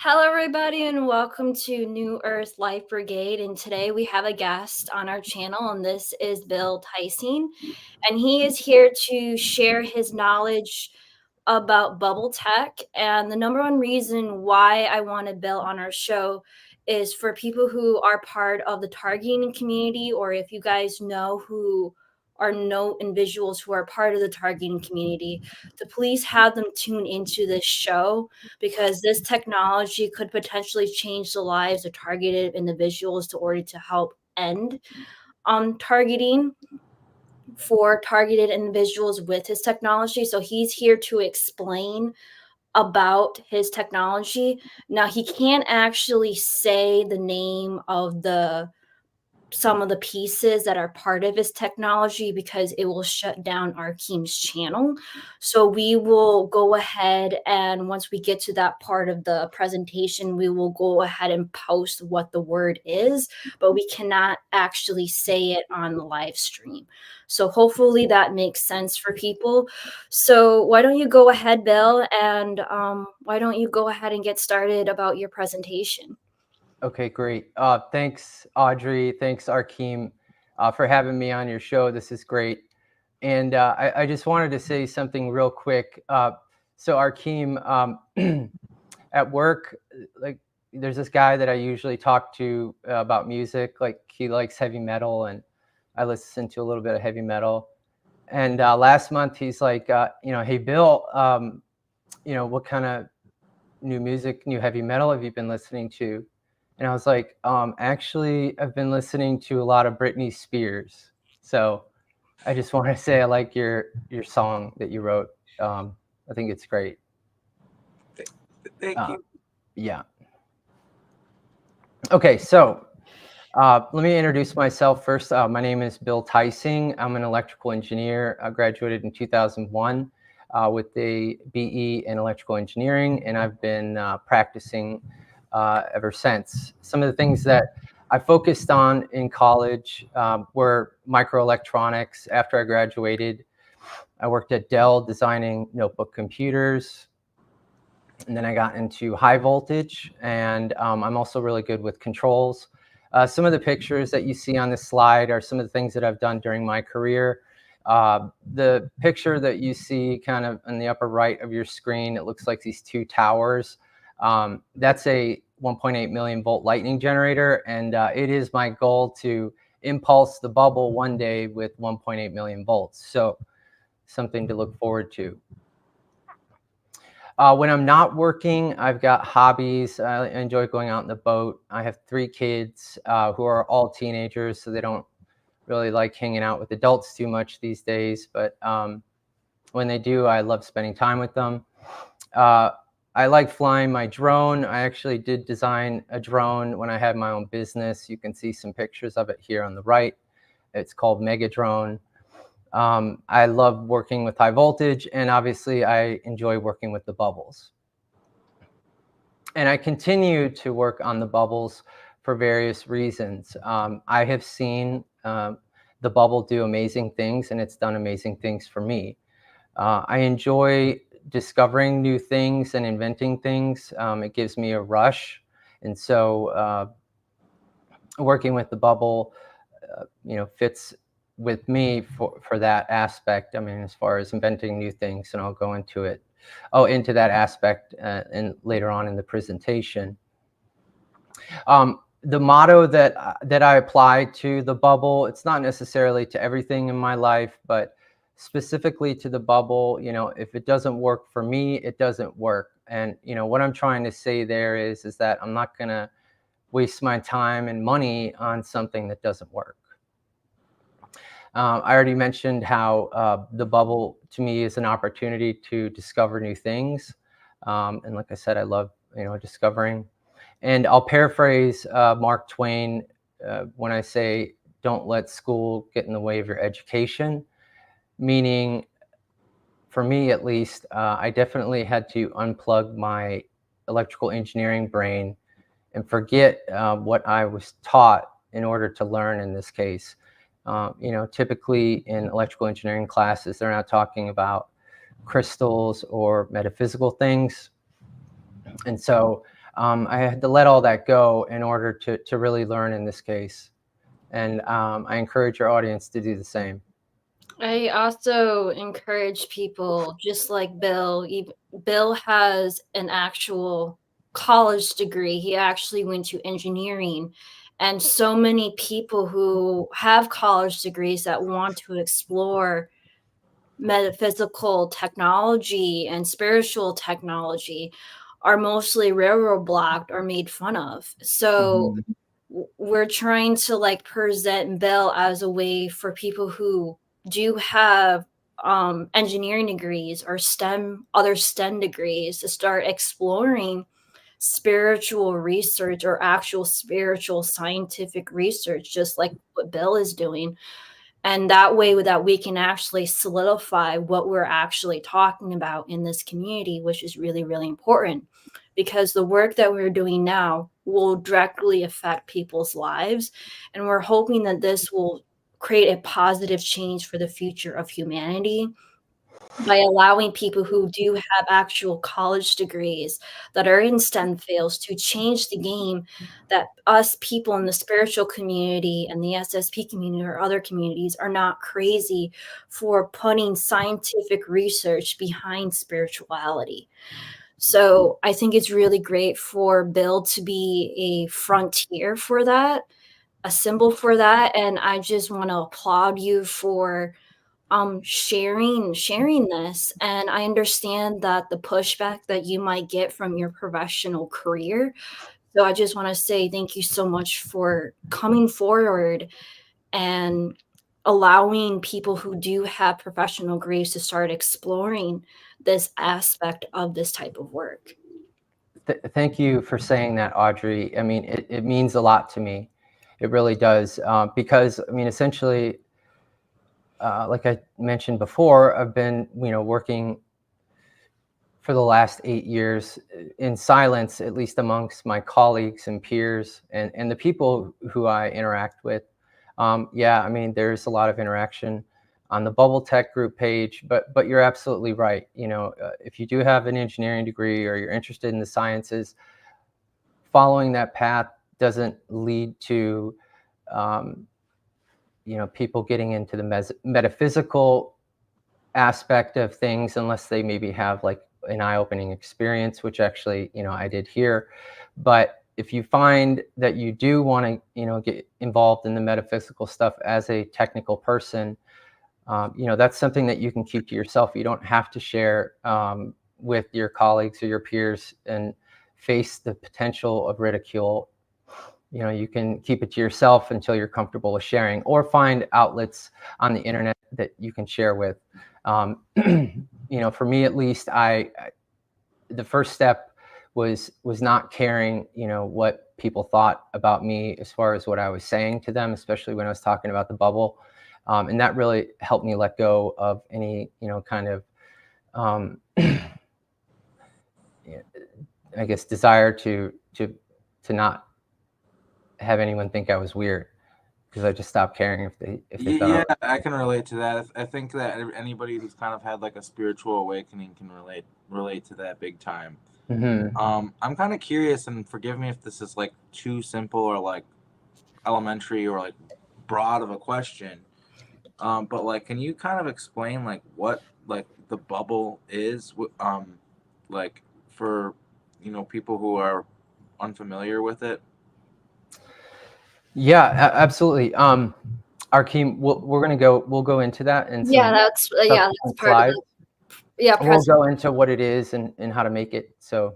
Hello, everybody, and welcome to New Earth Light Brigade. And today we have a guest on our channel, and this is Bill Teising. And he is here to share his knowledge about bubble tech. And the number one reason why I wanted Bill on our show is for people who are part of the targeting community, or if you guys know who are know individuals who are part of the targeting community, to please have them tune into this show because this technology could potentially change the lives of targeted individuals to order to help end targeting for targeted individuals with his technology. So he's here to explain about his technology. Now he can't actually say the name of some of the pieces that are part of his technology because it will shut down Arkheim's channel. So we will go ahead, and once we get to that part of the presentation, we will go ahead and post what the word is, but we cannot actually say it on the live stream. So hopefully that makes sense for people. So why don't you go ahead, Bill, and why don't you go ahead and get started about your presentation? Okay, great. Thanks, Audrey. Thanks, Arkheim, for having me on your show. This is great. And I just wanted to say something real quick. So Arkheim, at work, like there's this guy that I usually talk to about music. Like he likes heavy metal, and I listen to a little bit of heavy metal. And last month he's like, hey, Bill, what kind of new heavy metal have you been listening to? And I was like, actually, I've been listening to a lot of Britney Spears. So I just want to say I like your song that you wrote. I think it's great. Thank you. Yeah. Okay, so let me introduce myself first. My name is Bill Teising. I'm an electrical engineer. I graduated in 2001 with a BE in electrical engineering, and I've been practicing ever since. Some of the things that I focused on in college were microelectronics. After I graduated, I worked at Dell designing notebook computers. And then I got into high voltage, and I'm also really good with controls. Some of the pictures that you see on this slide are some of the things that I've done during my career. The picture that you see kind of in the upper right of your screen, it looks like these two towers. That's a 1.8 million volt lightning generator, and it is my goal to impulse the bubble one day with 1.8 million volts. So something to look forward to. When I'm not working, I've got hobbies. I enjoy going out in the boat. I have 3 kids who are all teenagers, so they don't really like hanging out with adults too much these days. But when they do, I love spending time with them. I like flying my drone. I actually did design a drone when I had my own business. You can see some pictures of it here on the right. It's called Mega Drone. I love working with high voltage, and obviously I enjoy working with the bubbles. And I continue to work on the bubbles for various reasons. I have seen the bubble do amazing things, and it's done amazing things for me. I enjoy discovering new things and inventing things. It gives me a rush. And so working with the bubble, fits with me for that aspect. I mean, as far as inventing new things, and I'll go into it. Into that aspect and later on in the presentation. The motto that I apply to the bubble, it's not necessarily to everything in my life, but specifically to the bubble, if it doesn't work for me, it doesn't work. And, what I'm trying to say there is that I'm not going to waste my time and money on something that doesn't work. I already mentioned how the bubble to me is an opportunity to discover new things. And like I said, I love, discovering. And I'll paraphrase Mark Twain when I say, don't let school get in the way of your education. Meaning, for me at least, I definitely had to unplug my electrical engineering brain and forget what I was taught in order to learn in this case. Typically in electrical engineering classes, they're not talking about crystals or metaphysical things. And so I had to let all that go in order to really learn in this case. And I encourage your audience to do the same. I also encourage people, just like Bill. Bill has an actual college degree. He actually went to engineering. And so many people who have college degrees that want to explore metaphysical technology and spiritual technology are mostly railroad blocked or made fun of. So we're trying to like present Bill as a way for people who do have engineering degrees or other STEM degrees to start exploring spiritual research or actual spiritual scientific research, just like what Bill is doing. And that way that we can actually solidify what we're actually talking about in this community, which is really, really important, because the work that we're doing now will directly affect people's lives. And we're hoping that this will create a positive change for the future of humanity by allowing people who do have actual college degrees that are in STEM fields to change the game, that us people in the spiritual community and the SSP community or other communities are not crazy for putting scientific research behind spirituality. So I think it's really great for Bill to be a frontier for that, a symbol for that. And I just want to applaud you for sharing this. And I understand that the pushback that you might get from your professional career. So I just want to say thank you so much for coming forward and allowing people who do have professional degrees to start exploring this aspect of this type of work. Thank you for saying that, Audrey. I mean, it means a lot to me. It really does. Because, I mean, essentially, like I mentioned before, I've been, working for the last 8 years in silence, at least amongst my colleagues and peers and the people who I interact with. Yeah, I mean, there's a lot of interaction on the Bubble Tech group page, but you're absolutely right. If you do have an engineering degree or you're interested in the sciences, following that path doesn't lead to, people getting into the metaphysical aspect of things unless they maybe have like an eye-opening experience, which actually, I did here. But if you find that you do want to, get involved in the metaphysical stuff as a technical person, that's something that you can keep to yourself. You don't have to share with your colleagues or your peers and face the potential of ridicule. You can keep it to yourself until you're comfortable with sharing, or find outlets on the internet that you can share with. For me at least, the first step was not caring, what people thought about me as far as what I was saying to them, especially when I was talking about the bubble. And that really helped me let go of any, kind of, I guess, desire to not have anyone think I was weird, because I just stopped caring if they thought. Yeah, I can relate to that. I think that anybody who's kind of had like a spiritual awakening can relate to that big time. I'm kind of curious, and forgive me if this is like too simple or like elementary or like broad of a question. But like, can you kind of explain like what like the bubble is? Like for people who are unfamiliar with it. Yeah, absolutely. Arkheim, we'll go into that in some That's part slides. of the We'll go into what it is and how to make it. So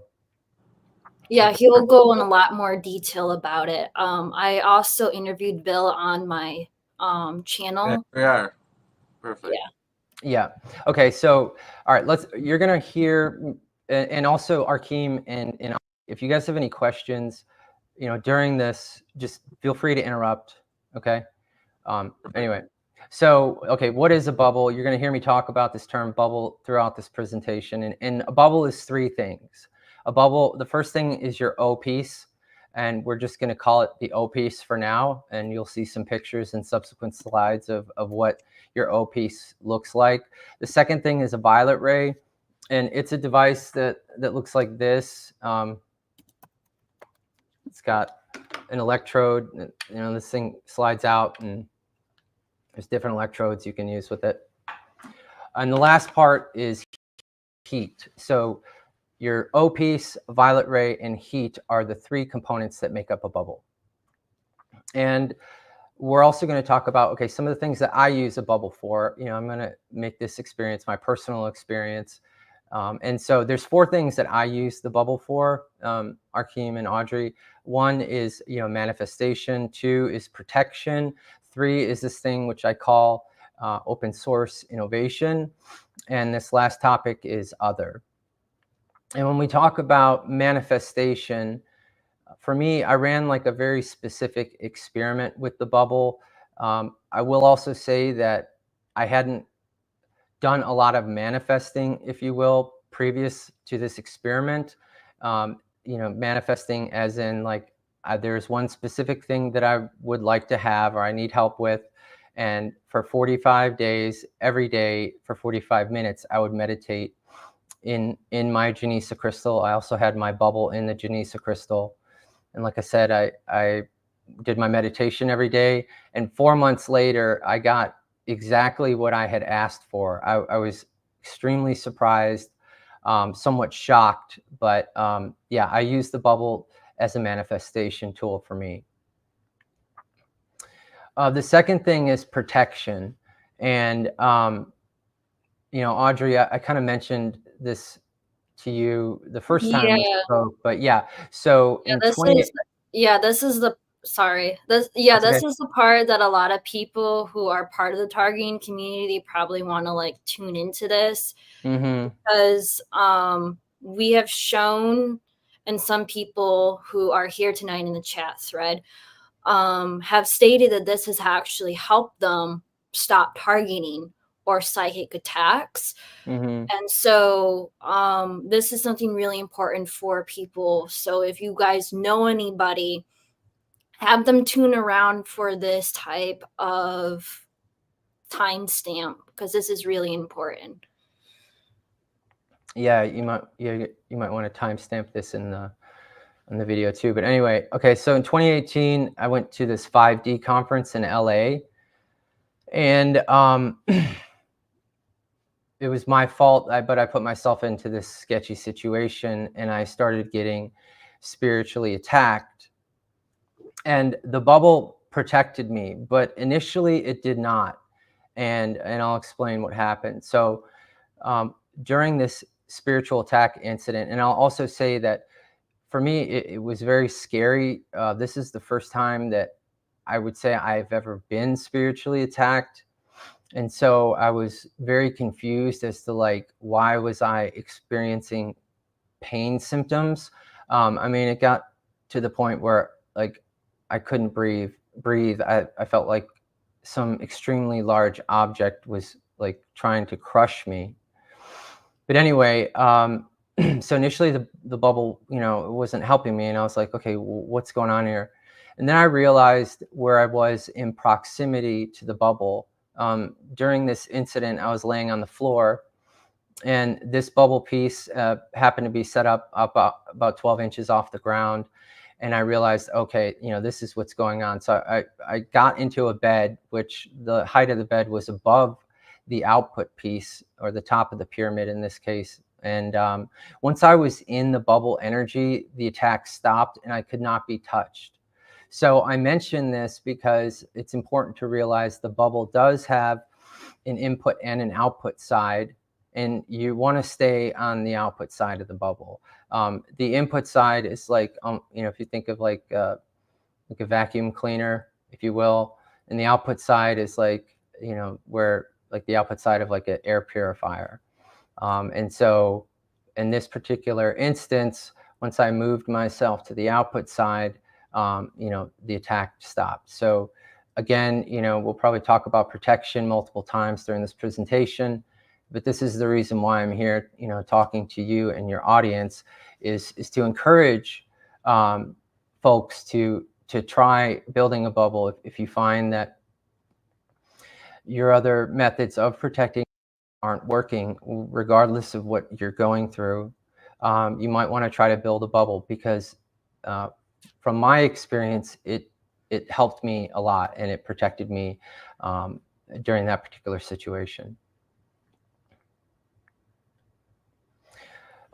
yeah, he'll go in a lot more detail about it. I also interviewed Bill on my channel. Yeah, perfect. Yeah. Okay. So, all right, you're going to hear, and also Arkheim and if you guys have any questions, during this, just feel free to interrupt. Okay. Anyway, so, okay, what is a bubble? You're going to hear me talk about this term bubble throughout this presentation. And a bubble is three things. A bubble, the first thing is your O piece, and we're just going to call it the O piece for now. And you'll see some pictures in subsequent slides of what your O piece looks like. The second thing is a violet ray, and it's a device that looks like this. It's got an electrode, you know, this thing slides out and there's different electrodes you can use with it. And the last part is heat. So your O piece, violet ray, and heat are the three components that make up a bubble. And we're also going to talk about, okay, some of the things that I use a bubble for. You know, I'm going to make this experience my personal experience. And so there's 4 things that I use the bubble for, Arkheim and Audrey. 1 is, you know, manifestation. 2 is protection. 3 is this thing which I call open source innovation. And this last topic is other. And when we talk about manifestation, for me, I ran like a very specific experiment with the bubble. I will also say that I hadn't done a lot of manifesting, if you will, previous to this experiment. You know, manifesting as in like there's one specific thing that I would like to have or I need help with. And for 45 days, every day for 45 minutes, I would meditate in my Genesa crystal. I also had my bubble in the Genesa crystal. And like I said, I did my meditation every day. And 4 months later, I got exactly what I had asked for. I was extremely surprised, somewhat shocked. But yeah, I used the bubble as a manifestation tool for me. The second thing is protection. And, you know, Audrey, I kind of mentioned this to you the first time we spoke, but yeah. So Yeah, in this 20, is this is the sorry. This okay. is the part that a lot of people who are part of the targeting community probably want to like tune into this because we have shown, and some people who are here tonight in the chat thread have stated that this has actually helped them stop targeting or psychic attacks. And so this is something really important for people. So if you guys know anybody, have them tune around for this type of timestamp because this is really important. Yeah, you might want to timestamp this in the video too. But anyway, okay, so in 2018, I went to this 5D conference in LA, and it was my fault, but I put myself into this sketchy situation, and I started getting spiritually attacked. And the bubble protected me, but initially it did not. And I'll explain what happened. So during this spiritual attack incident, and I'll also say that for me, it was very scary. This is the first time that I would say I've ever been spiritually attacked. And so I was very confused as to like, why was I experiencing pain symptoms? I mean, it got to the point where like I couldn't breathe. I felt like some extremely large object was like trying to crush me. But anyway, so initially the bubble, you know, it wasn't helping me. And I was like, okay, what's going on here? And then I realized where I was in proximity to the bubble. During this incident, I was laying on the floor, and this bubble piece happened to be set up about 12 inches off the ground. And I realized, okay, you know, this is what's going on. So I got into a bed, which the height of the bed was above the output piece, or the top of the pyramid in this case. And once I was in the bubble energy, the attack stopped and I could not be touched. So I mention this because it's important to realize the bubble does have an input and an output side, and you want to stay on the output side of the bubble. The input side is like, you know, if you think of like a vacuum cleaner, if you will, and the output side is like, you know, where like the output side of like an air purifier. And so in this particular instance, once I moved myself to the output side, you know, the attack stopped. So again, you know, we'll probably talk about protection multiple times during this presentation, but this is the reason why I'm here, you know, talking to you and your audience is to encourage folks to try building a bubble. If you find that your other methods of protecting aren't working, regardless of what you're going through, you might want to try to build a bubble, because from my experience, it helped me a lot, and it protected me during that particular situation.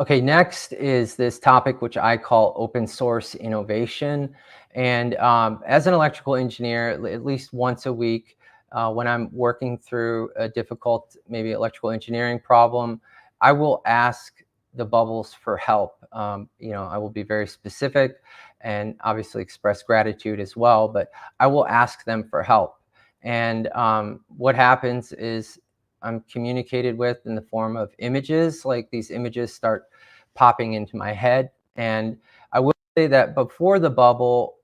Okay, next is this topic which I call open source innovation. And as an electrical engineer, at least once a week, when I'm working through a difficult, maybe electrical engineering problem, I will ask the bubbles for help. I will be very specific and obviously express gratitude as well, but I will ask them for help. And what happens is I'm communicated with in the form of images. Like, these images start popping into my head. And I will say that before the bubble,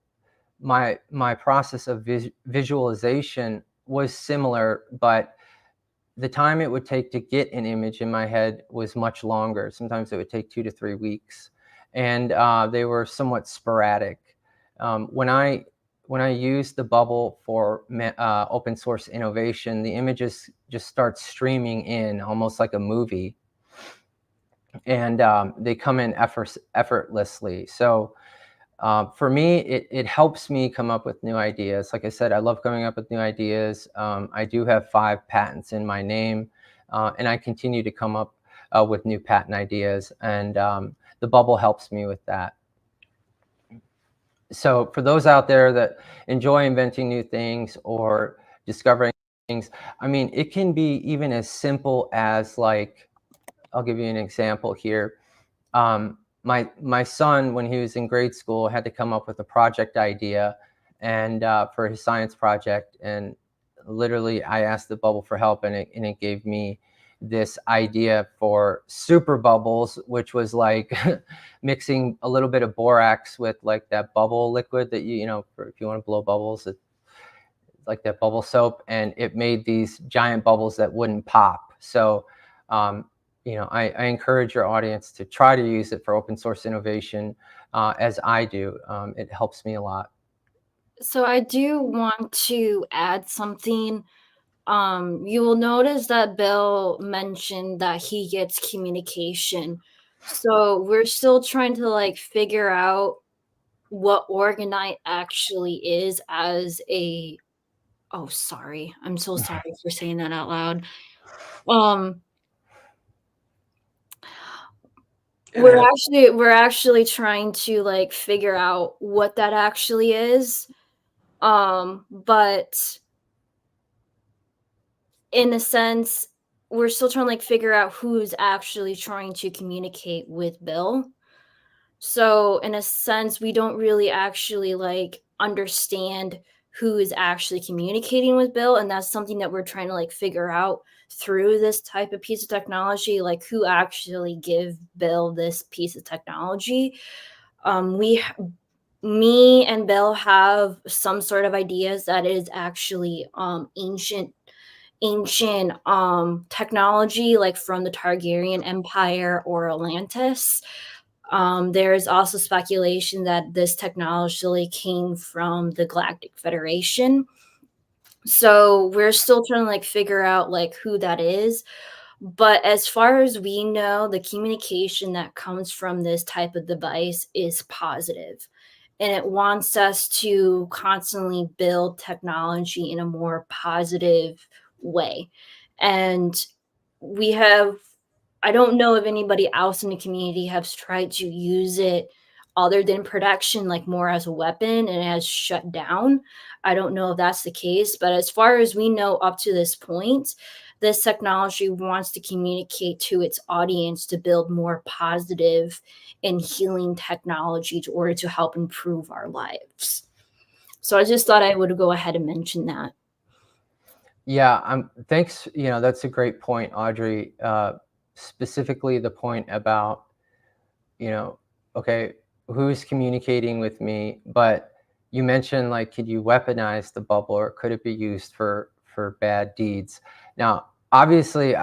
my process of visualization was similar, but the time it would take to get an image in my head was much longer. Sometimes it would take 2 to 3 weeks, and they were somewhat sporadic. When I use the bubble for open source innovation, the images just start streaming in almost like a movie, and they come in effortlessly. So for me, it helps me come up with new ideas. Like I said, I love coming up with new ideas. I do have 5 patents in my name, and I continue to come up with new patent ideas, and the bubble helps me with that. So for those out there that enjoy inventing new things or discovering things, I mean, it can be even as simple as, like, I'll give you an example here. My son, when he was in grade school, had to come up with a project idea and for his science project, and literally I asked the bubble for help, and it gave me this idea for super bubbles, which was like mixing a little bit of borax with like that bubble liquid that if you want to blow bubbles, it's like that bubble soap, and it made these giant bubbles that wouldn't pop. So I encourage your audience to try to use it for open source innovation, as I do. It helps me a lot. So I do want to add something. You will notice that Bill mentioned that he gets communication. So we're still trying to like figure out what Orgonite actually is as a oh sorry. I'm so sorry for saying that out loud. Um we're actually trying to like figure out what that actually is. But in a sense, we're still trying to like figure out who's actually trying to communicate with Bill. So in a sense, we don't really actually like understand who is actually communicating with Bill, and that's something that we're trying to like figure out through this type of piece of technology, like who actually give Bill this piece of technology. Me and Bill have some sort of ideas that is actually ancient technology, like from the Targaryen Empire or Atlantis. There's also speculation that this technology came from the Galactic Federation. So we're still trying to like figure out like who that is. But as far as we know, the communication that comes from this type of device is positive, and it wants us to constantly build technology in a more positive way. And we have, I don't know if anybody else in the community has tried to use it other than production, like more as a weapon, and it has shut down. I don't know if that's the case, but as far as we know up to this point, this technology wants to communicate to its audience to build more positive and healing technology in order to help improve our lives. So I just thought I would go ahead and mention that. Yeah, thanks. That's a great point, Audrey. Specifically the point about, okay, who's communicating with me? But you mentioned, like, could you weaponize the bubble, or could it be used for bad deeds? Now, obviously,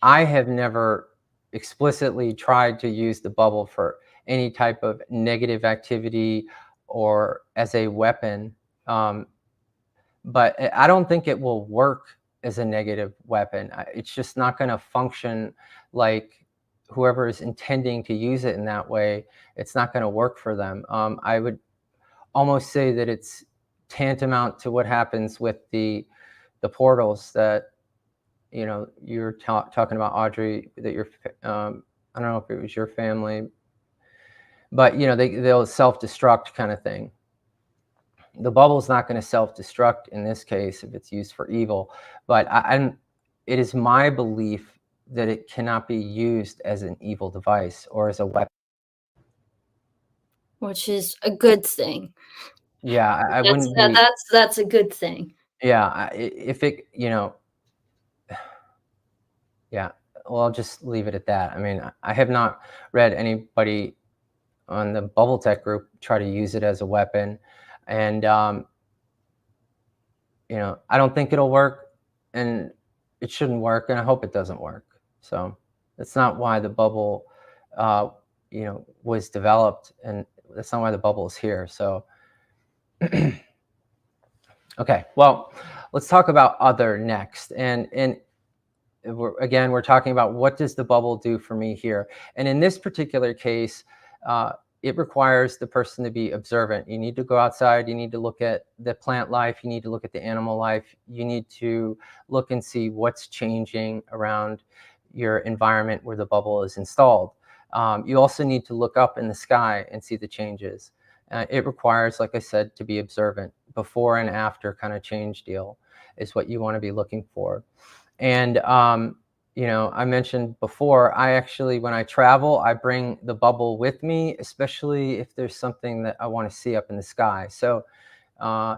I have never explicitly tried to use the bubble for any type of negative activity or as a weapon. But I don't think it will work as a negative weapon. It's just not going to function like whoever is intending to use it in that way. It's not going to work for them. I would almost say that it's tantamount to what happens with the portals that, you know, you're talking about, Audrey, that you're, I don't know if it was your family, but, you know, they'll self-destruct kind of thing. The bubble's not going to self-destruct in this case if it's used for evil, but it is my belief that it cannot be used as an evil device or as a weapon. Which is a good thing. Yeah, I wouldn't be. That's a good thing. Yeah, if it, you know, yeah, well, I'll just leave it at that. I mean, I have not read anybody on the Bubble Tech group try to use it as a weapon, and you know, I don't think it'll work, and it shouldn't work, and I hope it doesn't work. So that's not why the bubble, you know, was developed, and that's not why the bubble is here. So, okay, well, let's talk about other next, and we're talking about what does the bubble do for me here, and in this particular case, it requires the person to be observant. You need to go outside. You need to look at the plant life. You need to look at the animal life. You need to look and see what's changing around your environment where the bubble is installed. You also need to look up in the sky and see the changes. It requires, like I said, to be observant. Before and after kind of change deal is what you want to be looking for. And you know, I mentioned before, I actually, when I travel, I bring the bubble with me, especially if there's something that I want to see up in the sky. So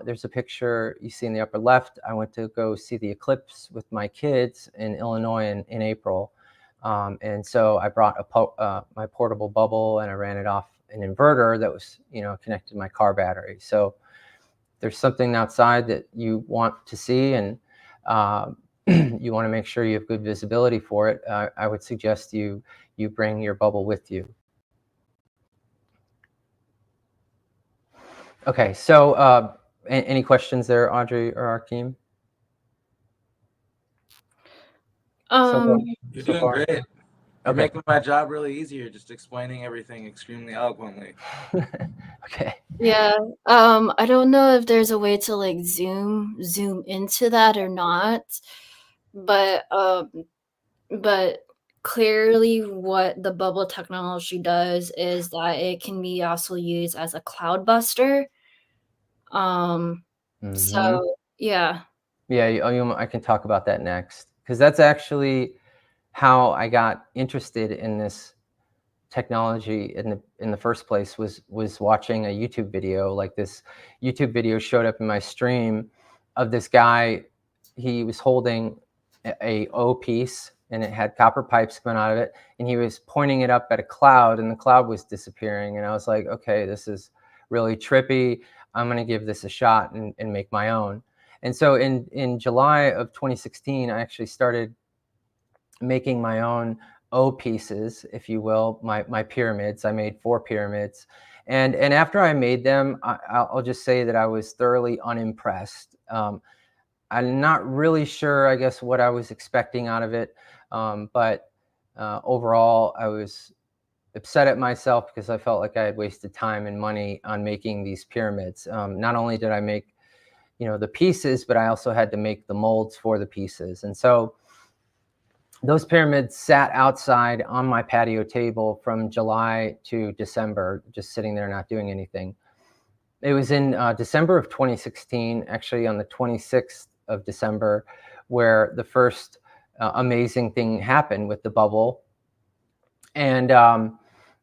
there's a picture you see in the upper left. I went to go see the eclipse with my kids in Illinois in April. And so I brought my portable bubble, and I ran it off an inverter that was, you know, connected to my car battery. So there's something outside that you want to see, and you want to make sure you have good visibility for it. I would suggest you bring your bubble with you. Okay, so any questions there, Audrey or Arkheim? You're doing great. You're making my job really easier, just explaining everything extremely eloquently. Okay. Yeah. I don't know if there's a way to like zoom into that or not, but clearly what the bubble technology does is that it can be also used as a cloud buster. So yeah. Yeah, I can talk about that next, because that's actually how I got interested in this technology in the first place. Was watching a YouTube video. Like, this YouTube video showed up in my stream of this guy. He was holding a O piece, and it had copper pipes coming out of it, and he was pointing it up at a cloud, and the cloud was disappearing. And I was like, okay, this is really trippy. I'm going to give this a shot and make my own. And so in July of 2016, I actually started making my own O pieces, if you will, my pyramids. I made 4 pyramids. And after I made them, I'll just say that I was thoroughly unimpressed. I'm not really sure, I guess, what I was expecting out of it. But overall, I was upset at myself because I felt like I had wasted time and money on making these pyramids. Not only did I make, you know, the pieces, but I also had to make the molds for the pieces. And so those pyramids sat outside on my patio table from July to December, just sitting there not doing anything. It was in December of 2016, actually on the 26th of December, where the first amazing thing happened with the bubble. And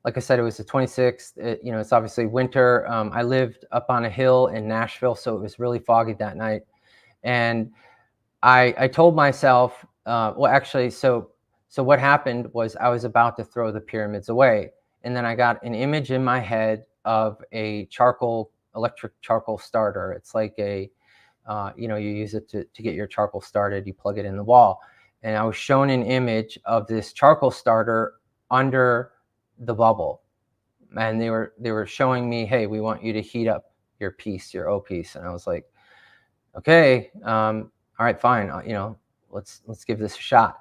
like I said, it was the 26th. You know, it's obviously winter. I lived up on a hill in Nashville, so it was really foggy that night. And I told myself, well, actually, so what happened was I was about to throw the pyramids away. And then I got an image in my head of a electric charcoal starter. It's like a, you know, you use it to get your charcoal started. You plug it in the wall. And I was shown an image of this charcoal starter under the bubble. And they were showing me, hey, we want you to heat up your piece, your O piece. And I was like, okay, all right, fine. You know, let's give this a shot.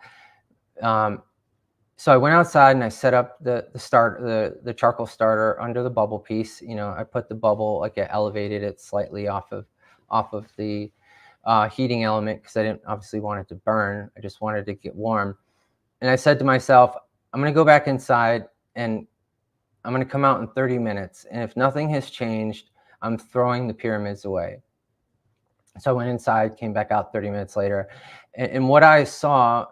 So I went outside and I set up the charcoal starter under the bubble piece. I put the bubble, like I elevated it slightly off of the heating element, because I didn't obviously want it to burn. I just wanted to get warm. And I said to myself, I'm going to go back inside and I'm going to come out in 30 minutes. And if nothing has changed, I'm throwing the pyramids away. So I went inside, came back out 30 minutes later. And what I saw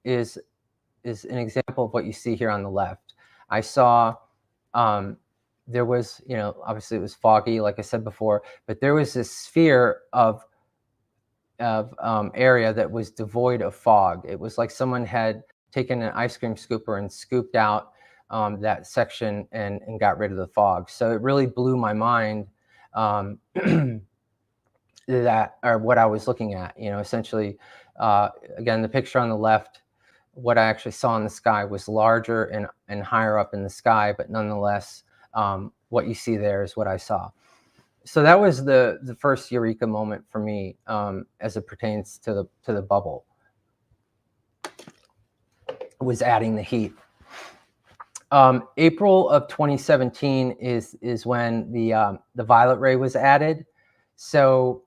is an example of what you see here on the left. I saw there was, obviously it was foggy, like I said before, but there was this sphere of area that was devoid of fog. It was like someone had taken an ice cream scooper and scooped out that section and got rid of the fog. So it really blew my mind that, or what I was looking at. Essentially, again, the picture on the left, what I actually saw in the sky was larger and higher up in the sky, but nonetheless, what you see there is what I saw. So that was the first eureka moment for me, as it pertains to the bubble. Was adding the heat. April of 2017 is when the violet ray was added. So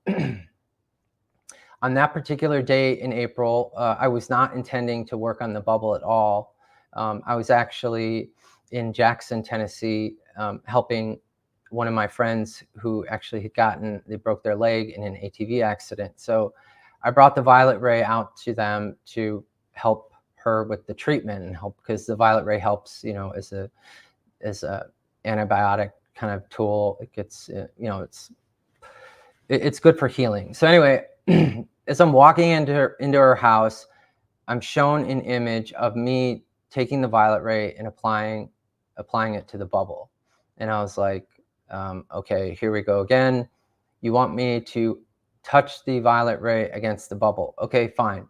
on that particular day in April, I was not intending to work on the bubble at all. I was actually in Jackson, Tennessee, helping one of my friends who actually they broke their leg in an ATV accident. So I brought the violet ray out to them to help her with the treatment and help, because the violet ray helps, as a antibiotic kind of tool. It gets, it's good for healing. So anyway, as I'm walking into her house, I'm shown an image of me taking the violet ray and applying it to the bubble. And I was like, okay, here we go again. You want me to touch the violet ray against the bubble? Okay, fine.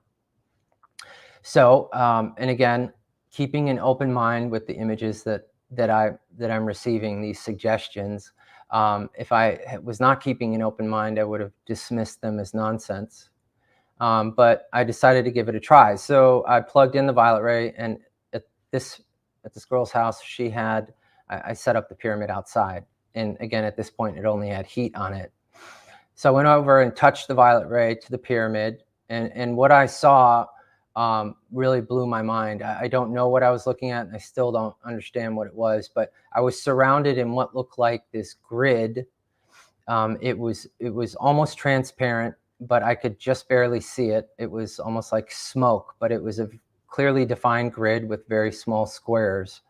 So, and again, keeping an open mind with the images that I'm receiving, these suggestions. If I was not keeping an open mind, I would have dismissed them as nonsense. But I decided to give it a try. So I plugged in the violet ray, and at this girl's house, I set up the pyramid outside. And again, at this point, it only had heat on it. So I went over and touched the violet ray to the pyramid, and what I saw really blew my mind. I don't know what I was looking at, and I still don't understand what it was, but I was surrounded in what looked like this grid. It was almost transparent, but I could just barely see it. It was almost like smoke, but it was a clearly defined grid with very small squares.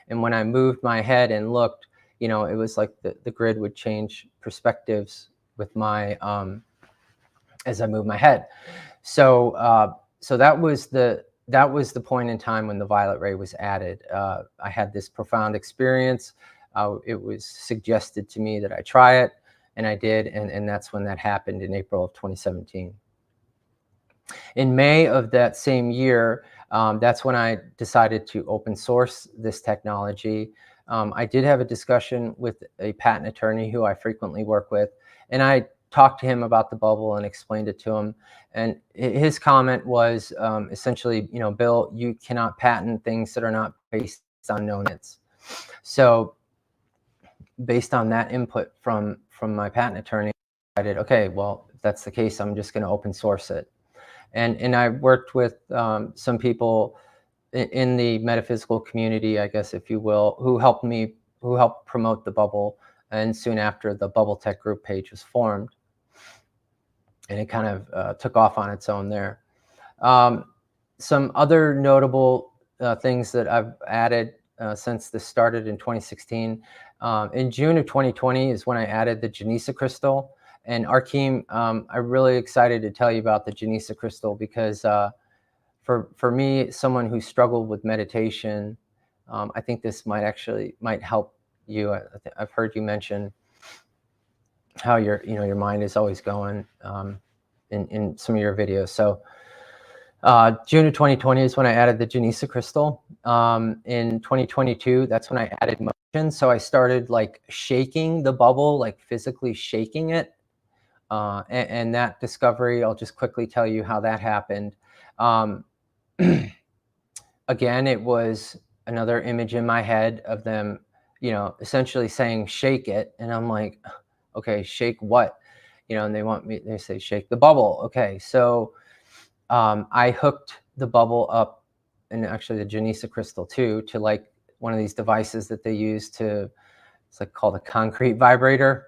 And when I moved my head and looked, it was like the grid would change perspectives with my as I moved my head. So so that was the point in time when the violet ray was added. I had this profound experience. It was suggested to me that I try it, and I did, and that's when that happened in April of 2017. In May of that same year, that's when I decided to open source this technology. I did have a discussion with a patent attorney who I frequently work with, and I talked to him about the bubble and explained it to him. And his comment was essentially, Bill, you cannot patent things that are not based on known knowns. So based on that input from my patent attorney, I decided, okay, well, if that's the case, I'm just going to open source it. And I worked with some people in the metaphysical community, I guess, if you will, who helped promote the bubble. And soon after, the Bubble Tech group page was formed, and it kind of took off on its own there. Some other notable things that I've added since this started in 2016. In June of 2020 is when I added the Genesa crystal. And Arkheim, I'm really excited to tell you about the Genesa crystal, because for me, someone who struggled with meditation, I think this might help you. I've heard you mention how your mind is always going in some of your videos. So June of 2020 is when I added the Genesa crystal. In 2022, that's when I added motion. So I started like shaking the bubble, like physically shaking it. And that discovery, I'll just quickly tell you how that happened. again, it was another image in my head of them, you know, essentially saying, shake it. And I'm like, okay, shake what? You know, and they say, shake the bubble. Okay. So I hooked the bubble up, and actually the Genesa crystal too, to like one of these devices that they use it's like called a concrete vibrator.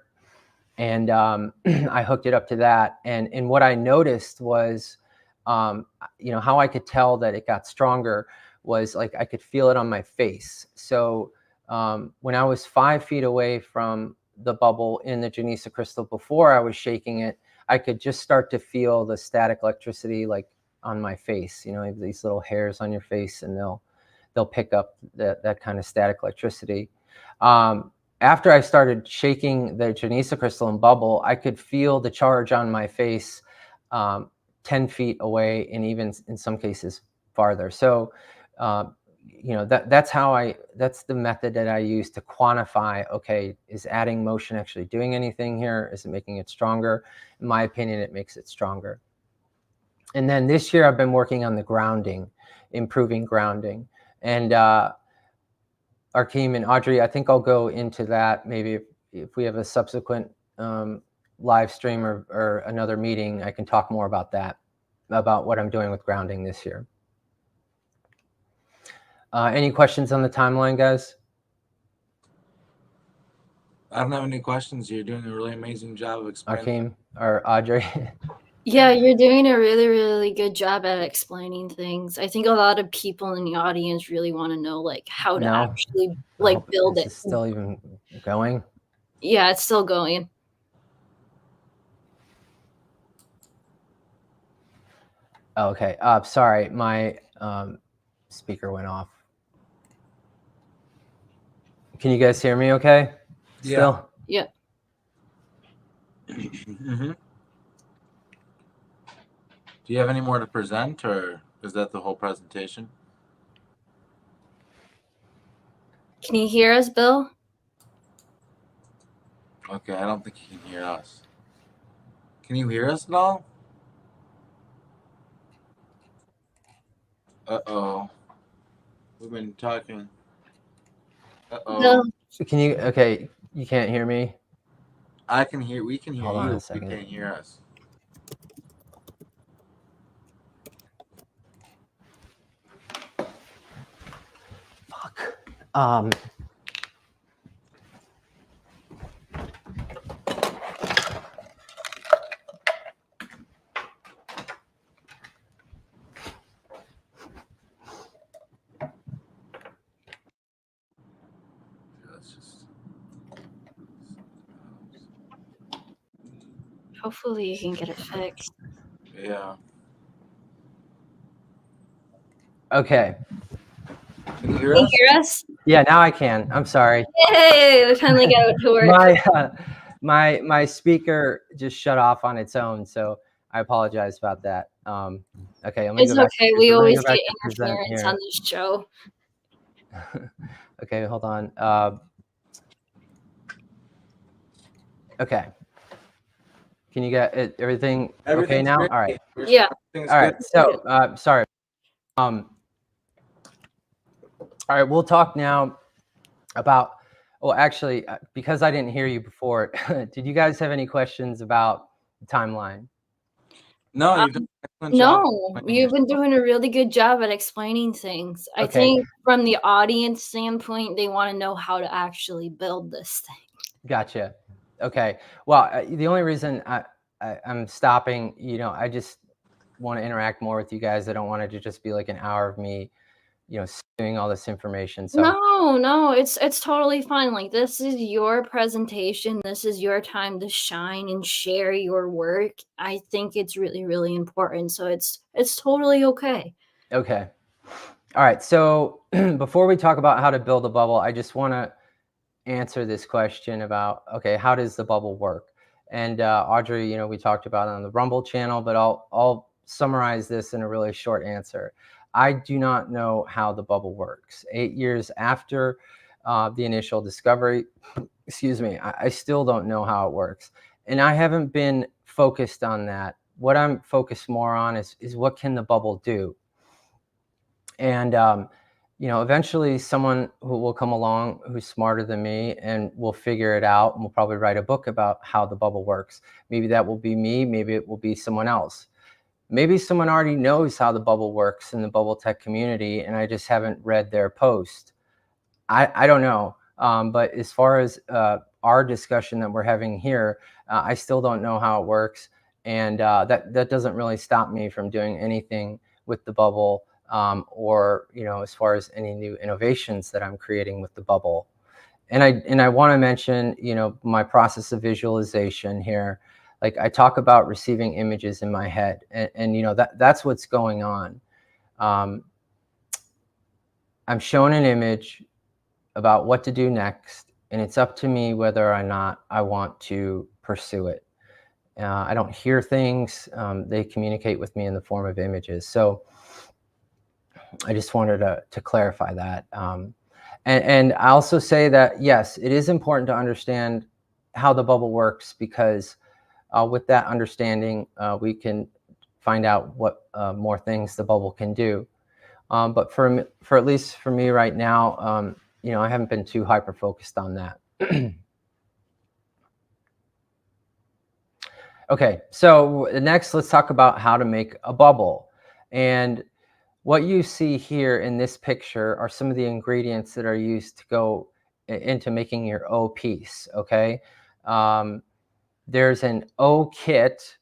And I hooked it up to that. And what I noticed was, you know, how I could tell that it got stronger was like I could feel it on my face. So when I was 5 feet away from the bubble in the Genesa crystal before I was shaking it, I could just start to feel the static electricity like on my face. You know, you have these little hairs on your face, and they'll pick up that kind of static electricity. After I started shaking the Genesa crystal and bubble, I could feel the charge on my face 10 feet away, and even in some cases farther. So, you know, that's the method that I use to quantify, okay, is adding motion actually doing anything here? Is it making it stronger? In my opinion, it makes it stronger. And then this year I've been working on the grounding, improving grounding. And Arkheim and Audrey, I think I'll go into that maybe if we have a subsequent live stream or another meeting. I can talk more about that, about what I'm doing with grounding this year. Any questions on the timeline, guys? I don't have any questions. You're doing a really amazing job of explaining. Arkheim or Audrey? Yeah, you're doing a really, really good job at explaining things. I think a lot of people in the audience really want to know, like, how to actually, like, build it. Is this still even going? Yeah, it's still going. Okay. Sorry, my speaker went off. Can you guys hear me okay? Still? Yeah. Mm-hmm. Do you have any more to present, or is that the whole presentation? Can you hear us, Bill? Okay, I don't think you can hear us. Can you hear us at all? Uh-oh. We've been talking. Uh-oh. Bill? Can you, okay, you can't hear me? I can hear, we can hear Hold on you. a second. You can't hear us. Fuck. Hopefully you can get it fixed. Yeah. Okay. Can you hear Can you us? hear us? Yeah, now I can. I'm sorry. Yay! We finally got it to work. My speaker just shut off on its own, so I apologize about that. Okay, let me It's go back. okay. We always get to present interference here. on this show. Okay, hold on. Okay. Can you get it, everything okay now? Great. All right. Yeah. Everything's All right. good. So, sorry. All right, we'll talk now about, well, actually, because I didn't hear you before, did you guys have any questions about the timeline? No, you've done an excellent job. You've been doing a really good job at explaining things. I think from the audience standpoint, they want to know how to actually build this thing. Gotcha. Okay. Well, the only reason I'm stopping, you know, I just want to interact more with you guys. I don't want it to just be like an hour of me, you know, doing all this information. So no, it's totally fine. Like, this is your presentation. This is your time to shine and share your work. I think it's really, really important. So it's totally okay. Okay. All right. So before we talk about how to build a bubble, I just want to answer this question about, okay, how does the bubble work? And Audrey, you know, we talked about it on the Rumble channel, but I'll summarize this in a really short answer. I do not know how the bubble works. 8 years after the initial discovery, excuse me, I still don't know how it works. And I haven't been focused on that. What I'm focused more on is what can the bubble do? And, eventually someone who will come along who's smarter than me and will figure it out, and will probably write a book about how the bubble works. Maybe that will be me. Maybe it will be someone else. Maybe someone already knows how the bubble works in the bubble tech community, and I just haven't read their post. I don't know. But as far as our discussion that we're having here, I still don't know how it works. And that doesn't really stop me from doing anything with the bubble, or, as far as any new innovations that I'm creating with the bubble. And I want to mention, my process of visualization here. Like, I talk about receiving images in my head, and that's what's going on. I'm shown an image about what to do next, and it's up to me whether or not I want to pursue it. I don't hear things. They communicate with me in the form of images. So I just wanted to clarify that. And I also say that, yes, it is important to understand how the bubble works, because with that understanding, we can find out what more things the bubble can do. But for at least for me right now, I haven't been too hyper-focused on that. Okay, so next let's talk about how to make a bubble. And what you see here in this picture are some of the ingredients that are used to go into making your O piece, okay? There's an O kit,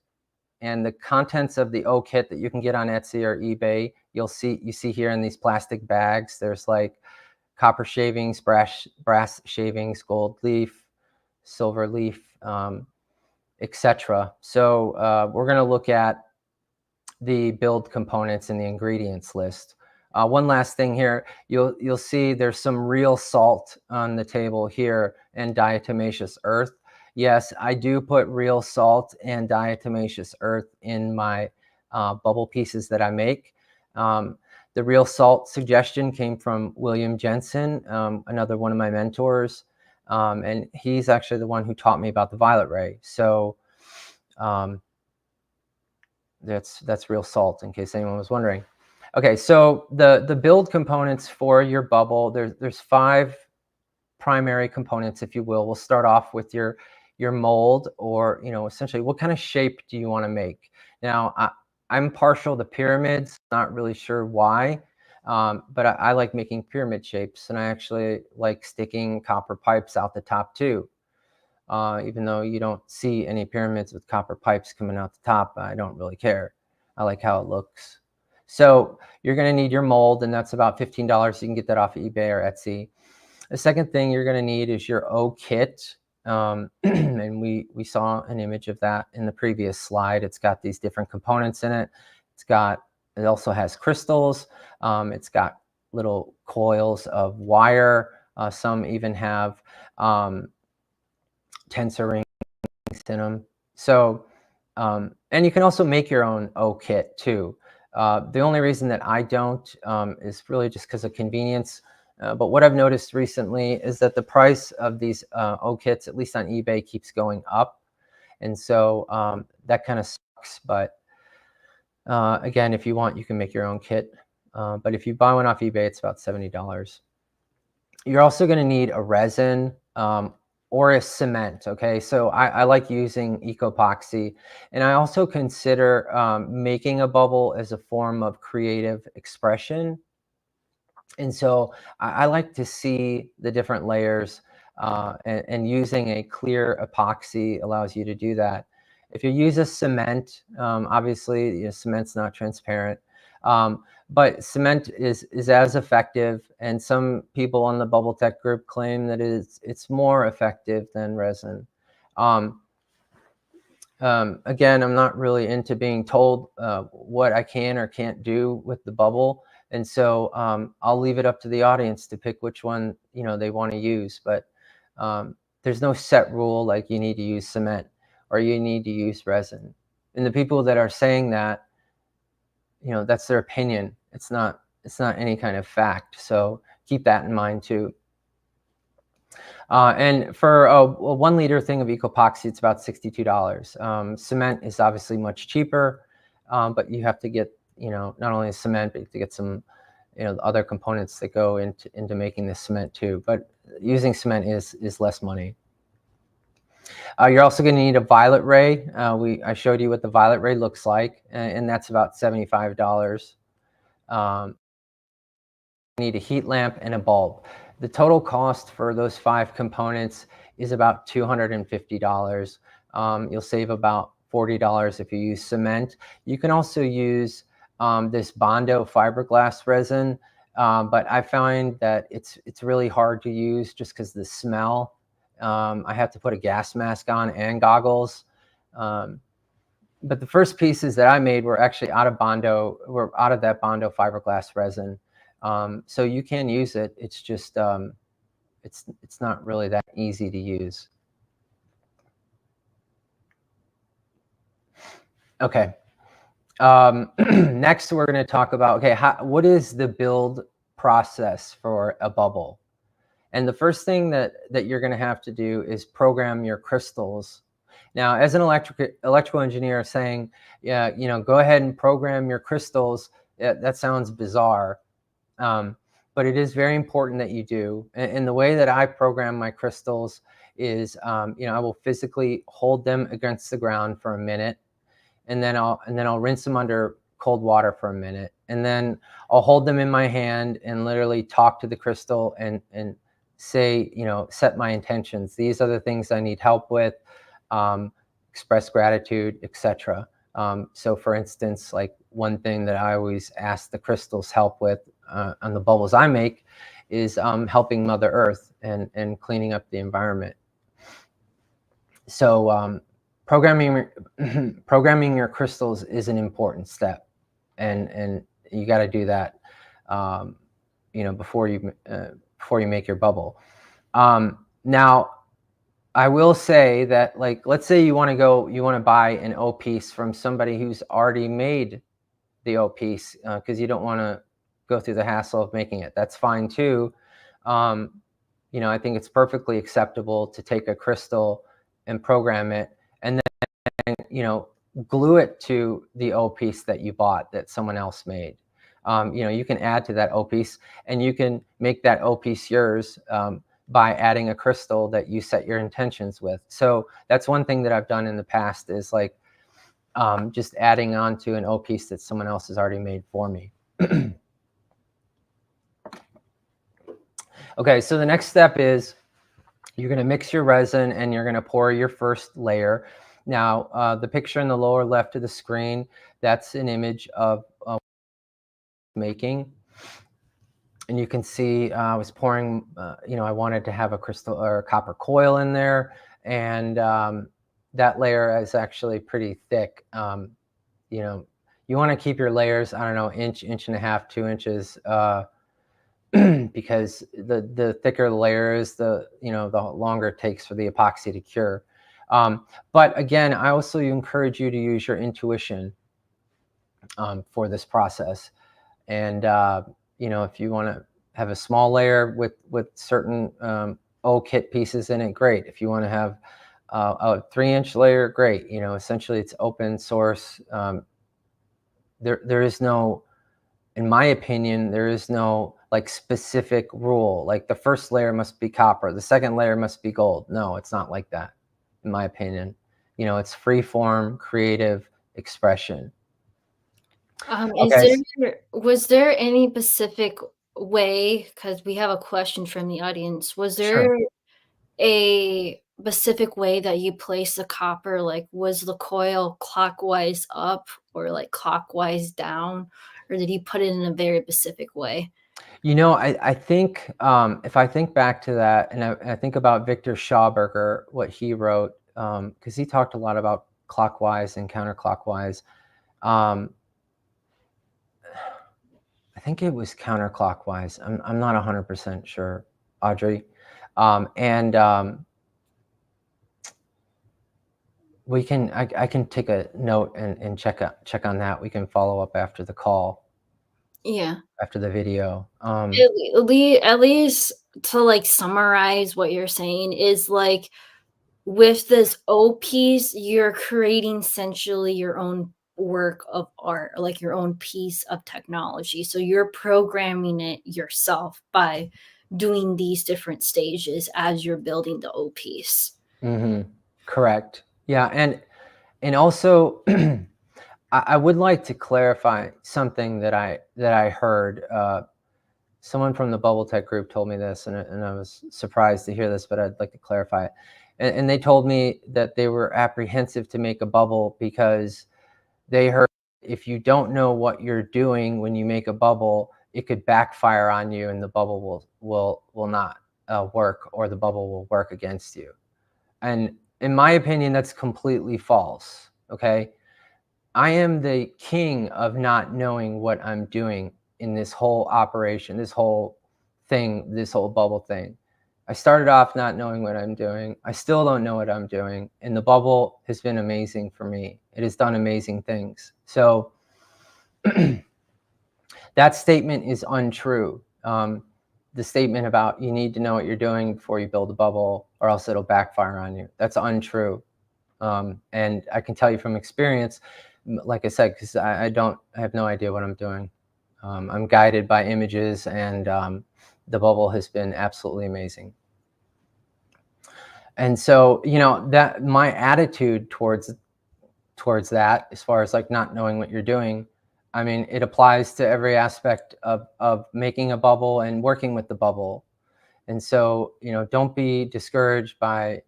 and the contents of the O kit that you can get on Etsy or eBay, you see here in these plastic bags. There's like copper shavings, brass shavings, gold leaf, silver leaf, etc. So we're going to look at the build components in the ingredients list. One last thing here, you'll see there's some real salt on the table here and diatomaceous earth. Yes, I do put real salt and diatomaceous earth in my bubble pieces that I make. The real salt suggestion came from William Jensen, another one of my mentors, and he's actually the one who taught me about the violet ray. So that's real salt, in case anyone was wondering. Okay, so the build components for your bubble, there's 5 primary components, if you will. We'll start off with your mold, or essentially what kind of shape do you want to make. Now I'm partial to pyramids, not really sure why, but I like making pyramid shapes, and I actually like sticking copper pipes out the top too. Even though you don't see any pyramids with copper pipes coming out the top, I don't really care. I like how it looks. So you're going to need your mold, and that's about $15. You can get that off of eBay or Etsy. The second thing you're going to need is your O kit. And we saw an image of that in the previous slide. It's got these different components in it. It also has crystals. It's got little coils of wire. Some even have tensor rings in them. So, and you can also make your own O kit too. The only reason that I don't is really just because of convenience. But what I've noticed recently is that the price of these O kits, at least on eBay, keeps going up. And so that kind of sucks. But again, if you want, you can make your own kit. But if you buy one off eBay, it's about $70. You're also going to need a resin or a cement. Okay, so I like using ecopoxy, and I also consider making a bubble as a form of creative expression. And so I like to see the different layers, and using a clear epoxy allows you to do that. If you use a cement, obviously cement's not transparent, but cement is as effective, and some people on the Bubble Tech group claim that it's more effective than resin. Again, I'm not really into being told what I can or can't do with the bubble. And so I'll leave it up to the audience to pick which one they want to use. But there's no set rule like you need to use cement or you need to use resin. And the people that are saying that, that's their opinion. It's not any kind of fact. So keep that in mind too. And for a 1 liter thing of ecopoxy, it's about $62. Cement is obviously much cheaper, but you have to get not only cement, but you have to get some the other components that go into making the cement too. But using cement is less money. You're also going to need a violet ray. I showed you what the violet ray looks like, and that's about $75. You need a heat lamp and a bulb. The total cost for those 5 components is about $250. You'll save about $40 if you use cement. You can also use this Bondo fiberglass resin, but I find that it's really hard to use just because the smell. I have to put a gas mask on and goggles. But the first pieces that I made were actually out of that Bondo fiberglass resin. So you can use it. It's just it's not really that easy to use. Okay. Next, we're going to talk about what is the build process for a bubble. And the first thing that you're going to have to do is program your crystals. Now, as an electrical engineer saying, yeah, go ahead and program your crystals, that sounds bizarre. But it is very important that you do. And the way that I program my crystals is, I will physically hold them against the ground for a minute, and then I'll rinse them under cold water for a minute, and then I'll hold them in my hand and literally talk to the crystal and say, set my intentions. These are the things I need help with, express gratitude, etc. So for instance, like one thing that I always ask the crystals help with on the bubbles I make is helping Mother Earth and cleaning up the environment. So programming your crystals is an important step, and you got to do that before you make your bubble. Now, I will say that, like, let's say you want to buy an O piece from somebody who's already made the O piece because you don't want to go through the hassle of making it. That's fine too. I think it's perfectly acceptable to take a crystal and program it and then, glue it to the O piece that you bought that someone else made. You can add to that O piece, and you can make that O piece yours by adding a crystal that you set your intentions with. So that's one thing that I've done in the past is like just adding on to an O piece that someone else has already made for me. Okay, so the next step is you're going to mix your resin and you're going to pour your first layer. Now, the picture in the lower left of the screen, that's an image of making. And you can see I was pouring, I wanted to have a crystal or a copper coil in there. And that layer is actually pretty thick. You want to keep your layers, I don't know, inch and a half, 2 inches, because the thicker the layer is, the longer it takes for the epoxy to cure. But again, I also encourage you to use your intuition for this process. And if you want to have a small layer with certain O kit pieces in it, great. If you want to have a 3-inch layer, great. Essentially it's open source. There is no, in my opinion, there is no like specific rule. Like the first layer must be copper, the second layer must be gold. No, it's not like that, in my opinion. It's free form, creative expression. Was there any specific way, because we have a question from the audience, was there Sure. a specific way that you place the copper? Like, was the coil clockwise up or like clockwise down, or did you put it in a very specific way? I think if I think back to that, and I think about Victor Schauberger, what he wrote, because he talked a lot about clockwise and counterclockwise. I think it was counterclockwise. I'm not 100% sure, Audrey. I can take a note and check on that. We can follow up after the call. Yeah. After the video. At least to like summarize what you're saying is like with this O piece, you're creating essentially your own work of art, like your own piece of technology. So you're programming it yourself by doing these different stages as you're building the O piece. Correct. Yeah, and also I would like to clarify something that I heard. Someone from the Bubble Tech group told me this, and I was surprised to hear this, but I'd like to clarify it. And they told me that they were apprehensive to make a bubble because they heard if you don't know what you're doing when you make a bubble, it could backfire on you, and the bubble will not work, or the bubble will work against you. And in my opinion, that's completely false. Okay, I am the king of not knowing what I'm doing in this whole operation, this whole thing, this whole bubble thing. I started off not knowing what I'm doing. I still don't know what I'm doing. And the bubble has been amazing for me. It has done amazing things. So that statement is untrue. The statement about you need to know what you're doing before you build a bubble or else it'll backfire on you. That's untrue. And I can tell you from experience, like I said, because I have no idea what I'm doing. I'm guided by images, and the bubble has been absolutely amazing. And so, you know, that my attitude towards that, as far as like not knowing what you're doing, I mean, it applies to every aspect of making a bubble and working with the bubble. And so, you know, don't be discouraged by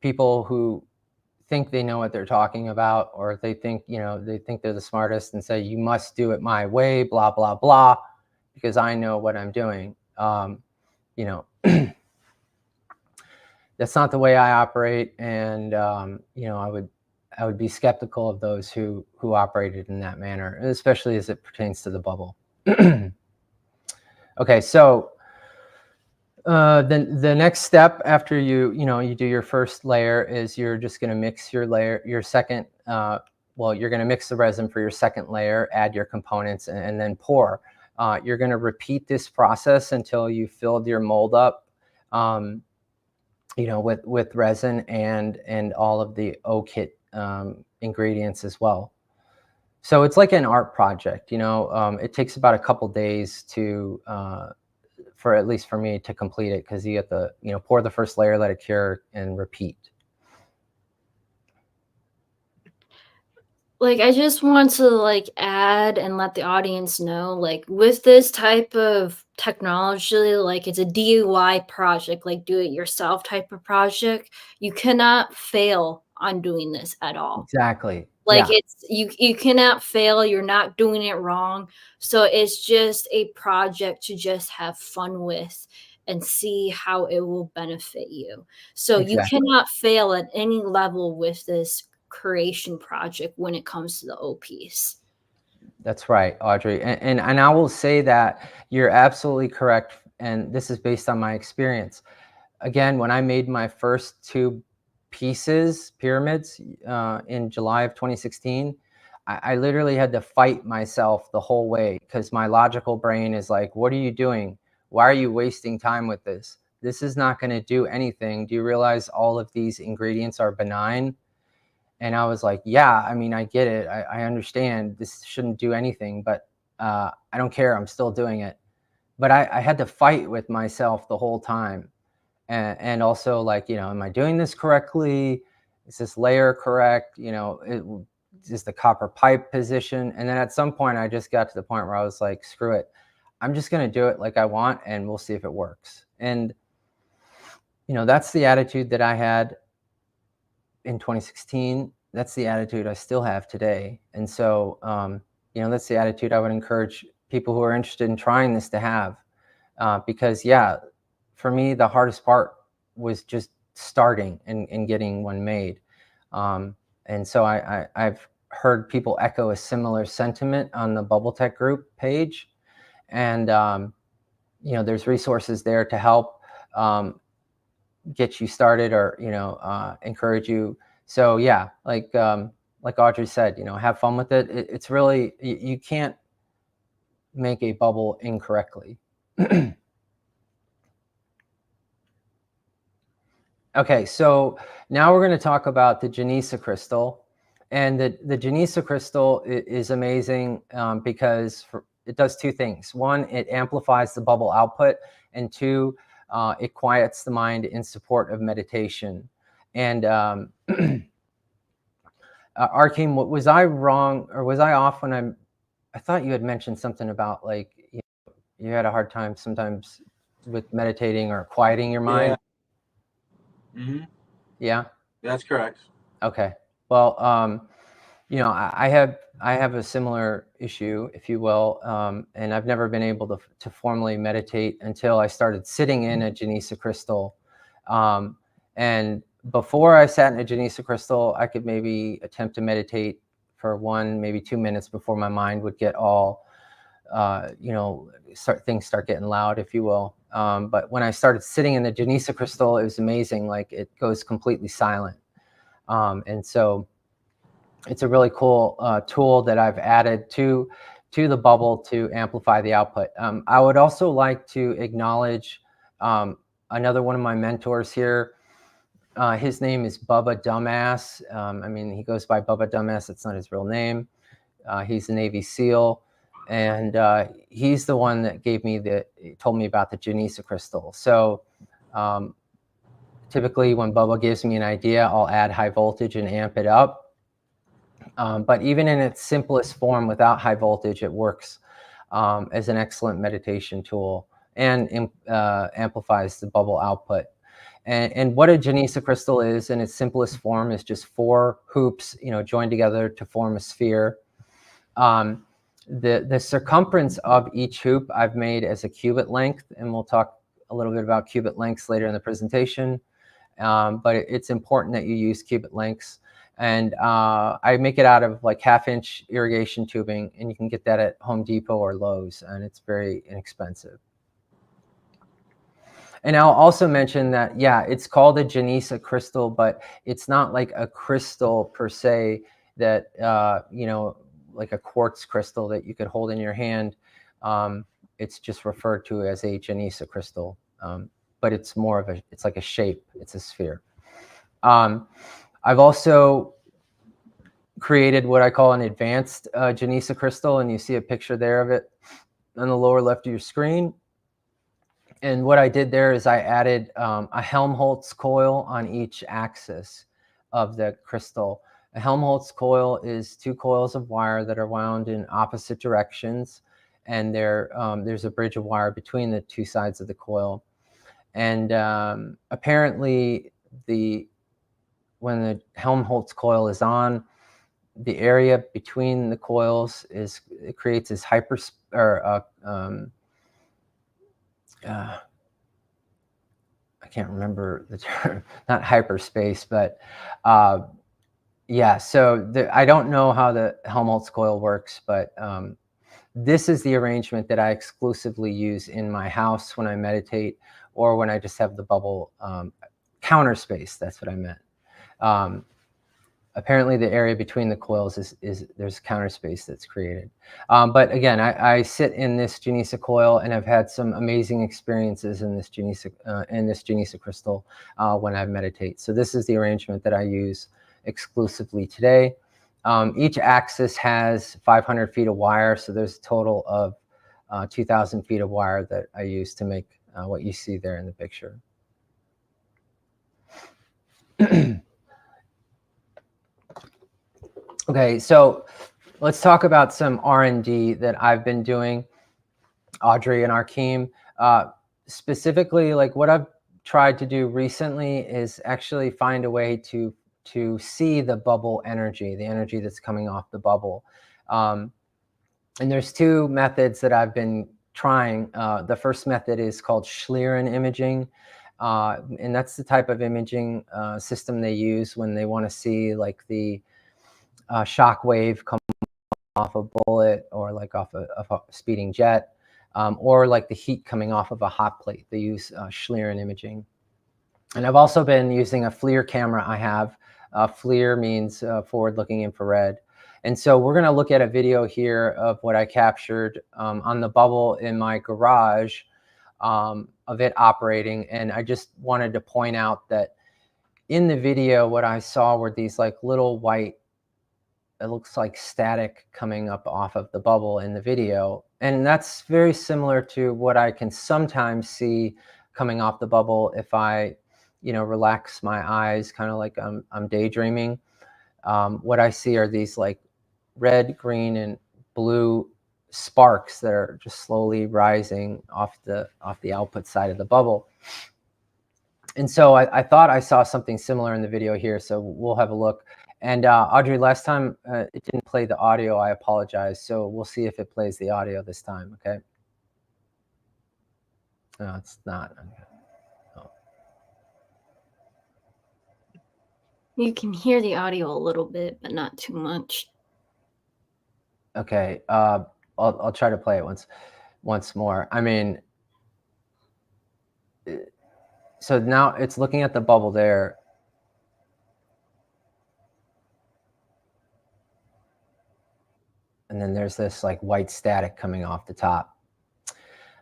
people who think they know what they're talking about, or they think, you know, they think they're the smartest and say, you must do it my way, blah, blah, blah, because I know what I'm doing. You know, that's not the way I operate. And, you know, I would be skeptical of those who operated in that manner, especially as it pertains to the bubble. Okay, so the next step after you do your first layer is you're just going to mix your second. Well, you're going to mix the resin for your second layer, add your components, and then pour. You're going to repeat this process until you filled your mold up. You know, with resin and all of the O-Kit ingredients as well. So it's like an art project, you know. It takes about a couple days to, for at least for me, to complete it, because you have to, you know, pour the first layer, let it cure, and repeat. Like, I just want to like add and let the audience know, like with this type of technology, like it's a DIY project, like do it yourself type of project. You cannot fail on doing this at all. Exactly. Like Yeah. it's you cannot fail. You're not doing it wrong. So it's just a project to just have fun with and see how it will benefit you. So you Exactly. cannot fail at any level with this creation project when it comes to the O piece. That's right, Audrey. And I will say that you're absolutely correct. And this is based on my experience. Again, when I made my first two pyramids, in July of 2016, I literally had to fight myself the whole way, because my logical brain is like, what are you doing? Why are you wasting time with this? This is not going to do anything. Do you realize all of these ingredients are benign? And I was like, yeah, I mean, I get it. I understand this shouldn't do anything, but I don't care. I'm still doing it. But I had to fight with myself the whole time. And also, like, you know, am I doing this correctly? Is this layer correct? You know, is the copper pipe position? And then at some point, I just got to the point where I was like, screw it. I'm just going to do it like I want, and we'll see if it works. And, you know, that's the attitude that I had in 2016. That's the attitude I still have today. And so, you know, that's the attitude I would encourage people who are interested in trying this to have. Because, yeah, for me, the hardest part was just starting and getting one made. And so I've heard people echo a similar sentiment on the Bubble Tech group page. And, you know, there's resources there to help get you started, or, you know, encourage you. So, yeah, like Audrey said, you know, have fun with it. It's really, you can't make a bubble incorrectly. Okay, so now we're going to talk about the Genesa crystal. And the Genesa crystal is amazing because it does two things. One, it amplifies the bubble output, and two, it quiets the mind in support of meditation. And Arkheim, was I wrong or was I off when I thought you had mentioned something about like you had a hard time sometimes with meditating or quieting your mind? Yeah. Mm-hmm. Yeah? That's correct. Okay. Well, I have a similar issue, if you will, and I've never been able to formally meditate until I started sitting in a Genesa crystal. And before I sat in a Genesa crystal, I could maybe attempt to meditate for 1, maybe 2 minutes before my mind would get all, things start getting loud, if you will. But when I started sitting in the Genesa crystal, it was amazing. Like it goes completely silent. And so it's a really cool tool that I've added to the bubble to amplify the output. I would also like to acknowledge another one of my mentors here. His name is Bubba Dumbass. He goes by Bubba Dumbass. It's not his real name. He's a Navy SEAL, and he's the one that told me about the Genesa crystal. So typically when Bubba gives me an idea, I'll add high voltage and amp it up. But even in its simplest form without high voltage, it works as an excellent meditation tool and amplifies the bubble output. And what a Genesa crystal is in its simplest form is just 4 hoops, joined together to form a sphere. The circumference of each hoop I've made as a cubit length, and we'll talk a little bit about cubit lengths later in the presentation. But it's important that you use cubit lengths. And I make it out of like 1/2-inch irrigation tubing, and you can get that at Home Depot or Lowe's, and it's very inexpensive. And I'll also mention that, yeah, it's called a Genesa crystal, but it's not like a crystal per se that, like a quartz crystal that you could hold in your hand. It's just referred to as a Genesa crystal, but it's more of it's like a shape. It's a sphere. I've also created what I call an advanced Genesa crystal, and you see a picture there of it on the lower left of your screen. And what I did there is I added a Helmholtz coil on each axis of the crystal. A Helmholtz coil is 2 coils of wire that are wound in opposite directions, and there's a bridge of wire between the 2 sides of the coil. And apparently, when the Helmholtz coil is on, the area between the coils it creates this I can't remember the term, not hyperspace, but yeah. So I don't know how the Helmholtz coil works, but this is the arrangement that I exclusively use in my house when I meditate, or when I just have the bubble counter space. That's what I meant. Apparently the area between the coils is there's counter space that's created. But again, I sit in this Genesa coil, and I've had some amazing experiences in this Genesa crystal when I meditate. So this is the arrangement that I use exclusively today. Each axis has 500 feet of wire, so there's a total of 2,000 feet of wire that I use to make what you see there in the picture. Okay, so let's talk about some R&D that I've been doing, Audrey and Arkheim. Specifically, like what I've tried to do recently is actually find a way to see the bubble energy, the energy that's coming off the bubble. And there's 2 methods that I've been trying. The first method is called Schlieren imaging. And that's the type of imaging system they use when they want to see like the shock wave come off a bullet, or like off a speeding jet, or like the heat coming off of a hot plate. They use Schlieren imaging. And I've also been using a FLIR camera I have. FLIR means forward-looking infrared. And so we're going to look at a video here of what I captured on the bubble in my garage of it operating. And I just wanted to point out that in the video, what I saw were these like little white it looks like static coming up off of the bubble in the video. And that's very similar to what I can sometimes see coming off the bubble if I, relax my eyes, kind of like I'm daydreaming. What I see are these like red, green, and blue sparks that are just slowly rising off the output side of the bubble. And so I thought I saw something similar in the video here, so we'll have a look. And Audrey, last time it didn't play the audio. I apologize. So we'll see if it plays the audio this time, okay? No, it's not. Oh. You can hear the audio a little bit, but not too much. Okay, I'll try to play it once more. I mean, so now it's looking at the bubble there. And then there's this like white static coming off the top.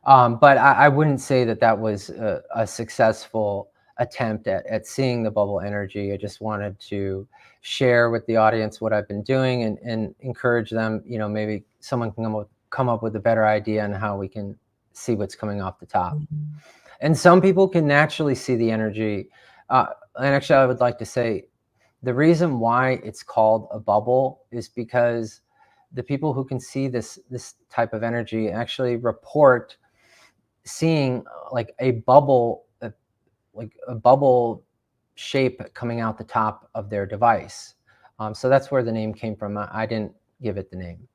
But I wouldn't say that was a successful attempt at seeing the bubble energy. I just wanted to share with the audience what I've been doing and encourage them, maybe someone can come up with a better idea on how we can see what's coming off the top. And some people can naturally see the energy. And actually, I would like to say the reason why it's called a bubble is because the people who can see this type of energy actually report seeing like a bubble shape coming out the top of their device. So that's where the name came from. I didn't give it the name.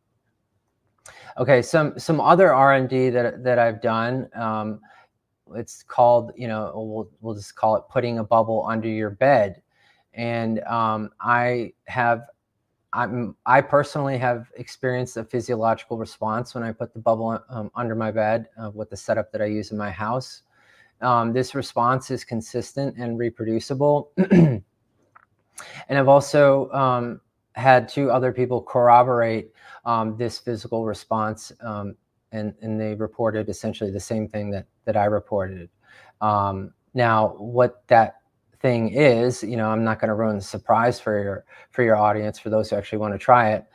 Okay, some other R&D that I've done. It's called, we'll just call it putting a bubble under your bed. And I personally have experienced a physiological response when I put the bubble under my bed with the setup that I use in my house. This response is consistent and reproducible. And I've also had 2 other people corroborate this physical response, and they reported essentially the same thing that I reported. Now, what that thing is, I'm not going to ruin the surprise for your audience, for those who actually want to try it.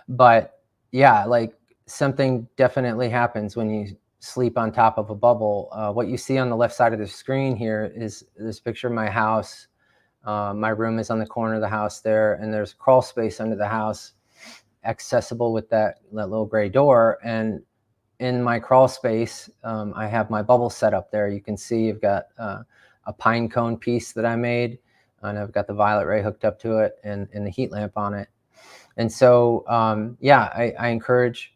But yeah, like something definitely happens when you sleep on top of a bubble. What you see on the left side of the screen here is this picture of my house. My room is on the corner of the house there, and there's crawl space under the house, accessible with that little gray door. And in my crawl space, I have my bubble set up there. You can see I've got a pine cone piece that I made, and I've got the violet ray hooked up to it and the heat lamp on it. And so, yeah, I encourage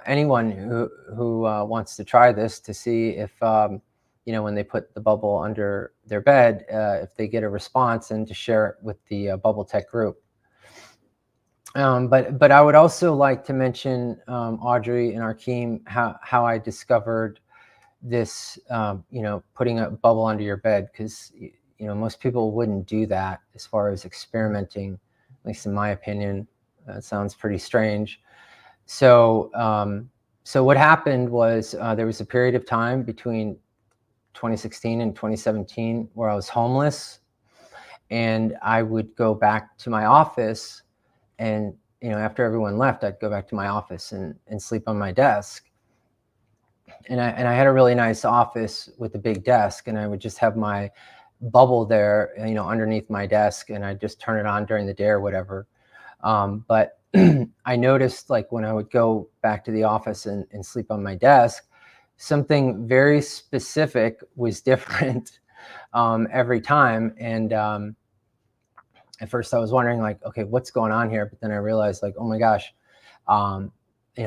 anyone who wants to try this to see if, when they put the bubble under their bed, if they get a response, and to share it with the Bubble Tech group. But I would also like to mention, Audrey and Arkheim, how I discovered this, putting a bubble under your bed, because, most people wouldn't do that as far as experimenting, at least in my opinion. That sounds pretty strange. So, so what happened was there was a period of time between 2016 and 2017 where I was homeless, and I would go back to my office, and after everyone left, I'd go back to my office and sleep on my desk. And I had a really nice office with a big desk, and I would just have my bubble there, underneath my desk, and I'd just turn it on during the day or whatever. But I noticed, like, when I would go back to the office and sleep on my desk, something very specific was different every time. And at first I was wondering, like, okay, what's going on here? But then I realized, like, oh my gosh, I'm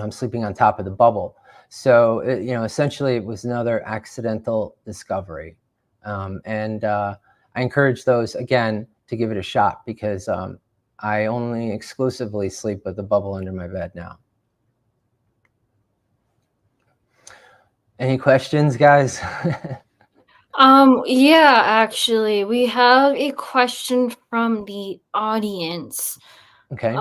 sleeping on top of the bubble. So, essentially it was another accidental discovery. And I encourage those, again, to give it a shot, because I only exclusively sleep with the bubble under my bed now. Any questions, guys? Yeah, actually, we have a question from the audience. Okay.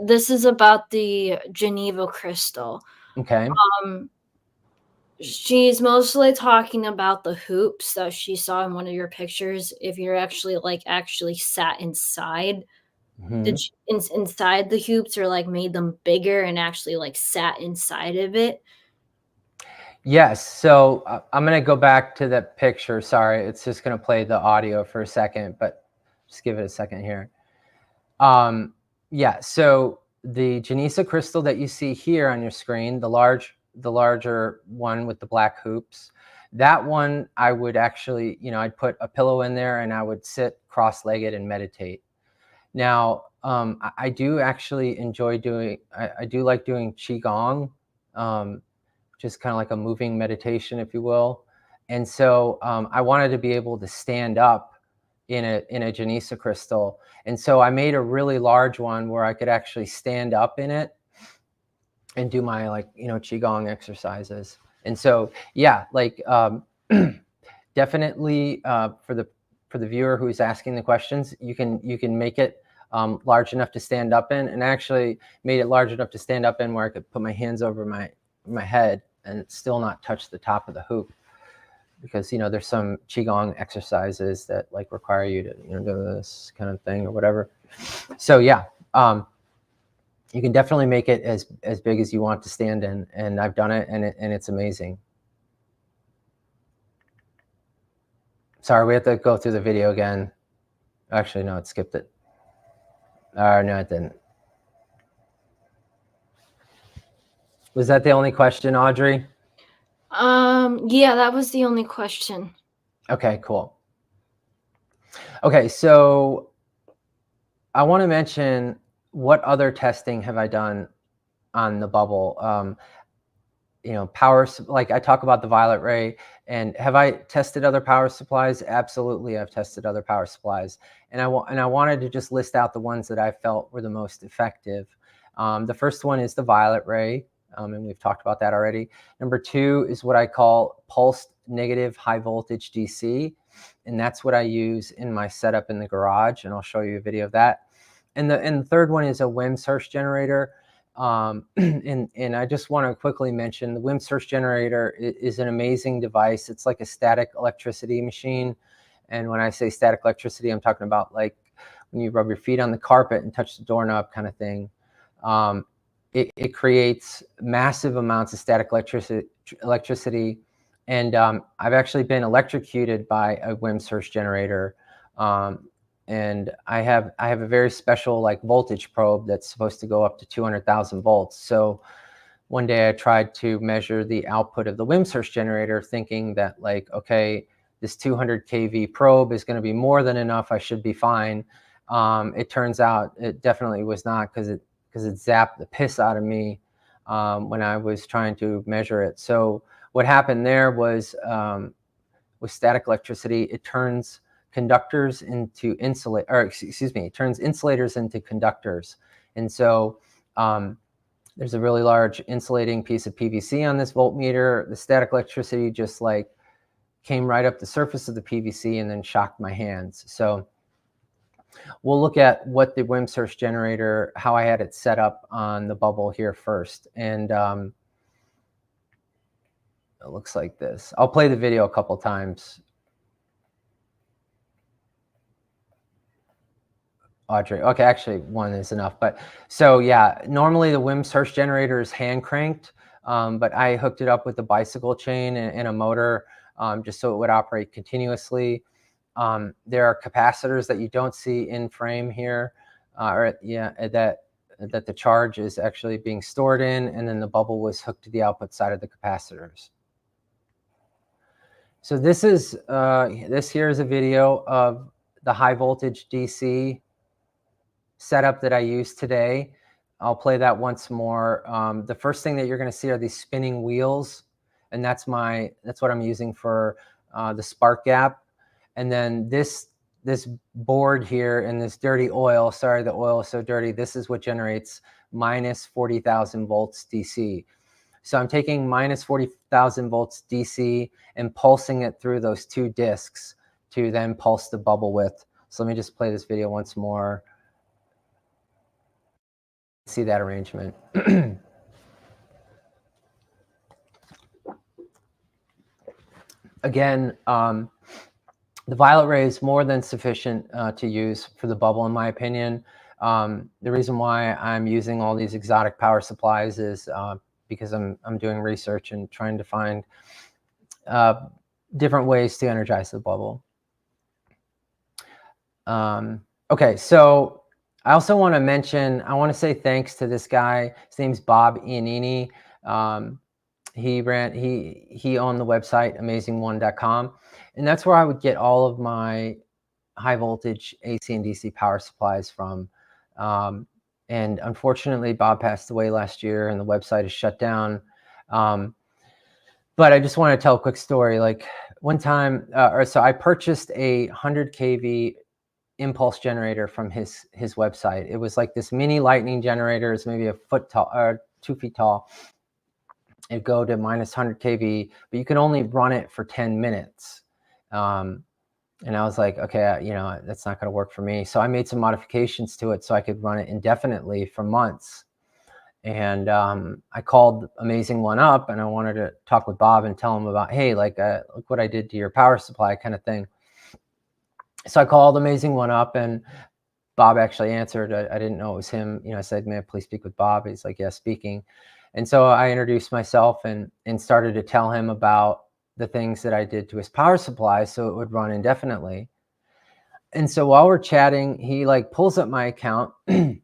This is about the Geneva crystal. Okay. She's mostly talking about the hoops that she saw in one of your pictures. If you're actually sat inside Did you inside the hoops, or like made them bigger and actually like sat inside of it? Yes. So I'm going to go back to the picture. Sorry, it's just going to play the audio for a second, but just give it a second here. Yeah. So the Genesa crystal that you see here on your screen, the larger one with the black hoops, that one I would actually, I'd put a pillow in there and I would sit cross-legged and meditate. Now, I do actually enjoy doing, I do like doing Qigong, just kind of like a moving meditation, if you will. And so I wanted to be able to stand up in a Genesa crystal. And so I made a really large one where I could actually stand up in it and do my Qigong exercises. And so, yeah, definitely for the viewer who's asking the questions, you can make it large enough to stand up in, and actually made it large enough to stand up in where I could put my hands over my head and still not touch the top of the hoop, because there's some Qigong exercises that like require you to do this kind of thing or whatever. So yeah, you can definitely make it as big as you want to stand in, and I've done it, and it's amazing. Sorry, we have to go through the video again. Actually, no, it skipped it. No, it didn't. Was that the only question, Audrey? Yeah, that was the only question. Okay, cool. Okay, so I want to mention, what other testing have I done on the bubble? Power, like I talk about the violet ray, and have I tested other power supplies? Absolutely, I've tested other power supplies, and I wanted to just list out the ones that I felt were the most effective. The first one is the violet ray, and we've talked about that already. Number 2 is what I call pulsed negative high voltage DC, and that's what I use in my setup in the garage, and I'll show you a video of that. And the third one is a WIM source generator. And I just want to quickly mention the WIM source generator is an amazing device. It's like a static electricity machine. And when I say static electricity, I'm talking about like when you rub your feet on the carpet and touch the doorknob kind of thing. It creates massive amounts of static electricity. And I've actually been electrocuted by a WIM source generator. And I have a very special like voltage probe that's supposed to go up to 200,000 volts. So one day I tried to measure the output of the WIM source generator, thinking that like, okay, this 200 kV probe is going to be more than enough. I should be fine. It turns out it definitely was not, because it zapped the piss out of me when I was trying to measure it. So what happened there was, with static electricity, it turns conductors into it turns insulators into conductors. And so there's a really large insulating piece of PVC on this voltmeter. The static electricity just like came right up the surface of the PVC and then shocked my hands. So we'll look at what the WIM source generator, how I had it set up on the bubble here first. And it looks like this. I'll play the video a couple times. Audrey. Okay, actually one is enough. But so yeah, normally the WIM source generator is hand cranked, but I hooked it up with a bicycle chain and a motor, just so it would operate continuously. There are capacitors that you don't see in frame here, that the charge is actually being stored in, and then the bubble was hooked to the output side of the capacitors. So this here is a video of the high voltage DC setup that I use today. I'll play that once more. The first thing that you're going to see are these spinning wheels, and that's what I'm using for the spark gap. And then this board here and this dirty oil, sorry, the oil is so dirty, this is what generates minus 40,000 volts DC. So I'm taking minus 40,000 volts DC and pulsing it through those 2 discs to then pulse the bubble with. So let me just play this video once more. See that arrangement. Again, the violet ray is more than sufficient to use for the bubble, in my opinion. The reason why I'm using all these exotic power supplies is because I'm doing research and trying to find different ways to energize the bubble. Okay, so I also want to mention, I want to say thanks to this guy. His name's Bob Iannini. He owned the website amazing1.com, and that's where I would get all of my high voltage AC and DC power supplies from. And unfortunately, Bob passed away last year, and the website is shut down. But I just want to tell a quick story. Like one time, so I purchased a 100 kV impulse generator from his website. It was like this mini lightning generator. It's maybe a foot tall or 2 feet tall. It'd go to minus 100 kV, but you can only run it for 10 minutes. And I was like, okay, you know, that's not going to work for me. So I made some modifications to it so I could run it indefinitely for months. And I called Amazing One up, and I wanted to talk with Bob and tell him about, hey, like, look what I did to your power supply kind of thing. So I called Amazing One up, and Bob actually answered. I didn't know it was him. You know, I said, may I please speak with Bob? He's like, yes, speaking. And so I introduced myself and started to tell him about the things that I did to his power supply so it would run indefinitely. And so while we're chatting, he like pulls up my account and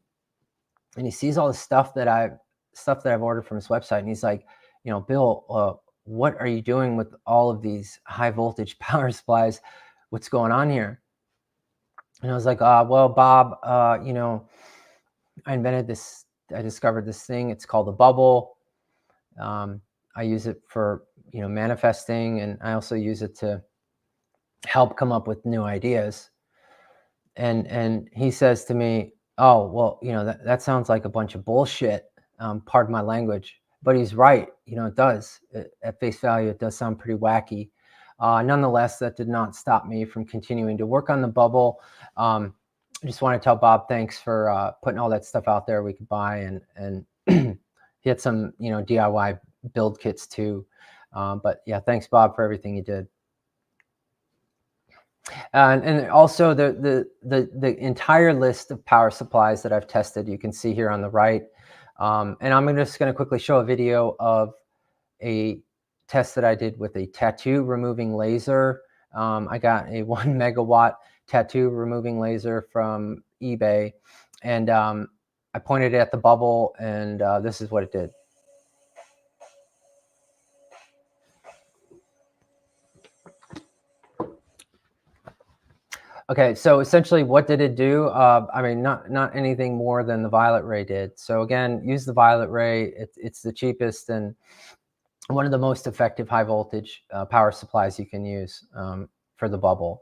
he sees all the stuff that I've ordered from his website. And he's like, you know, Bill, what are you doing with all of these high voltage power supplies? What's going on here? And I was like, well, Bob, you know, I discovered this thing. It's called a bubble. I use it for, you know, manifesting, and I also use it to help come up with new ideas. And he says to me, oh, well, you know, that sounds like a bunch of bullshit. Pardon my language, but he's right. You know, it does. At face value, it does sound pretty wacky. Nonetheless, that did not stop me from continuing to work on the bubble. I just want to tell Bob thanks for putting all that stuff out there we could buy, and he had some, you know, DIY build kits too. But yeah, thanks, Bob, for everything you did. And also the entire list of power supplies that I've tested, you can see here on the right. And I'm just going to quickly show a video of a test that I did with a tattoo removing laser. I got a 1 megawatt tattoo removing laser from eBay, and I pointed it at the bubble, and this is what it did. Okay, so essentially what did it do? I mean, not anything more than the violet ray did. So again, use the violet ray. It's the cheapest and one of the most effective high voltage power supplies you can use for the bubble.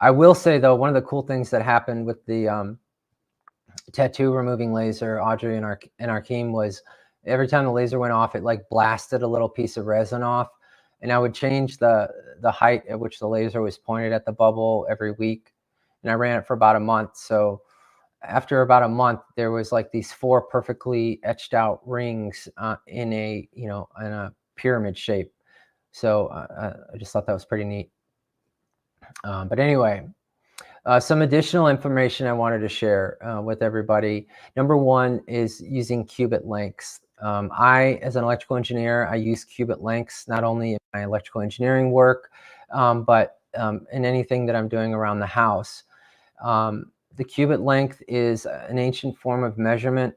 I will say though, one of the cool things that happened with the tattoo removing laser, Audrey and Arkheim, was every time the laser went off, it like blasted a little piece of resin off. And I would change the height at which the laser was pointed at the bubble every week. And I ran it for about a month. So after about a month, there was like these 4 perfectly etched out rings in a, you know, in a pyramid shape. So I just thought that was pretty neat. But anyway, some additional information I wanted to share with everybody. Number 1 is using qubit lengths. I, as an electrical engineer, I use qubit lengths not only in my electrical engineering work, but in anything that I'm doing around the house. The qubit length is an ancient form of measurement,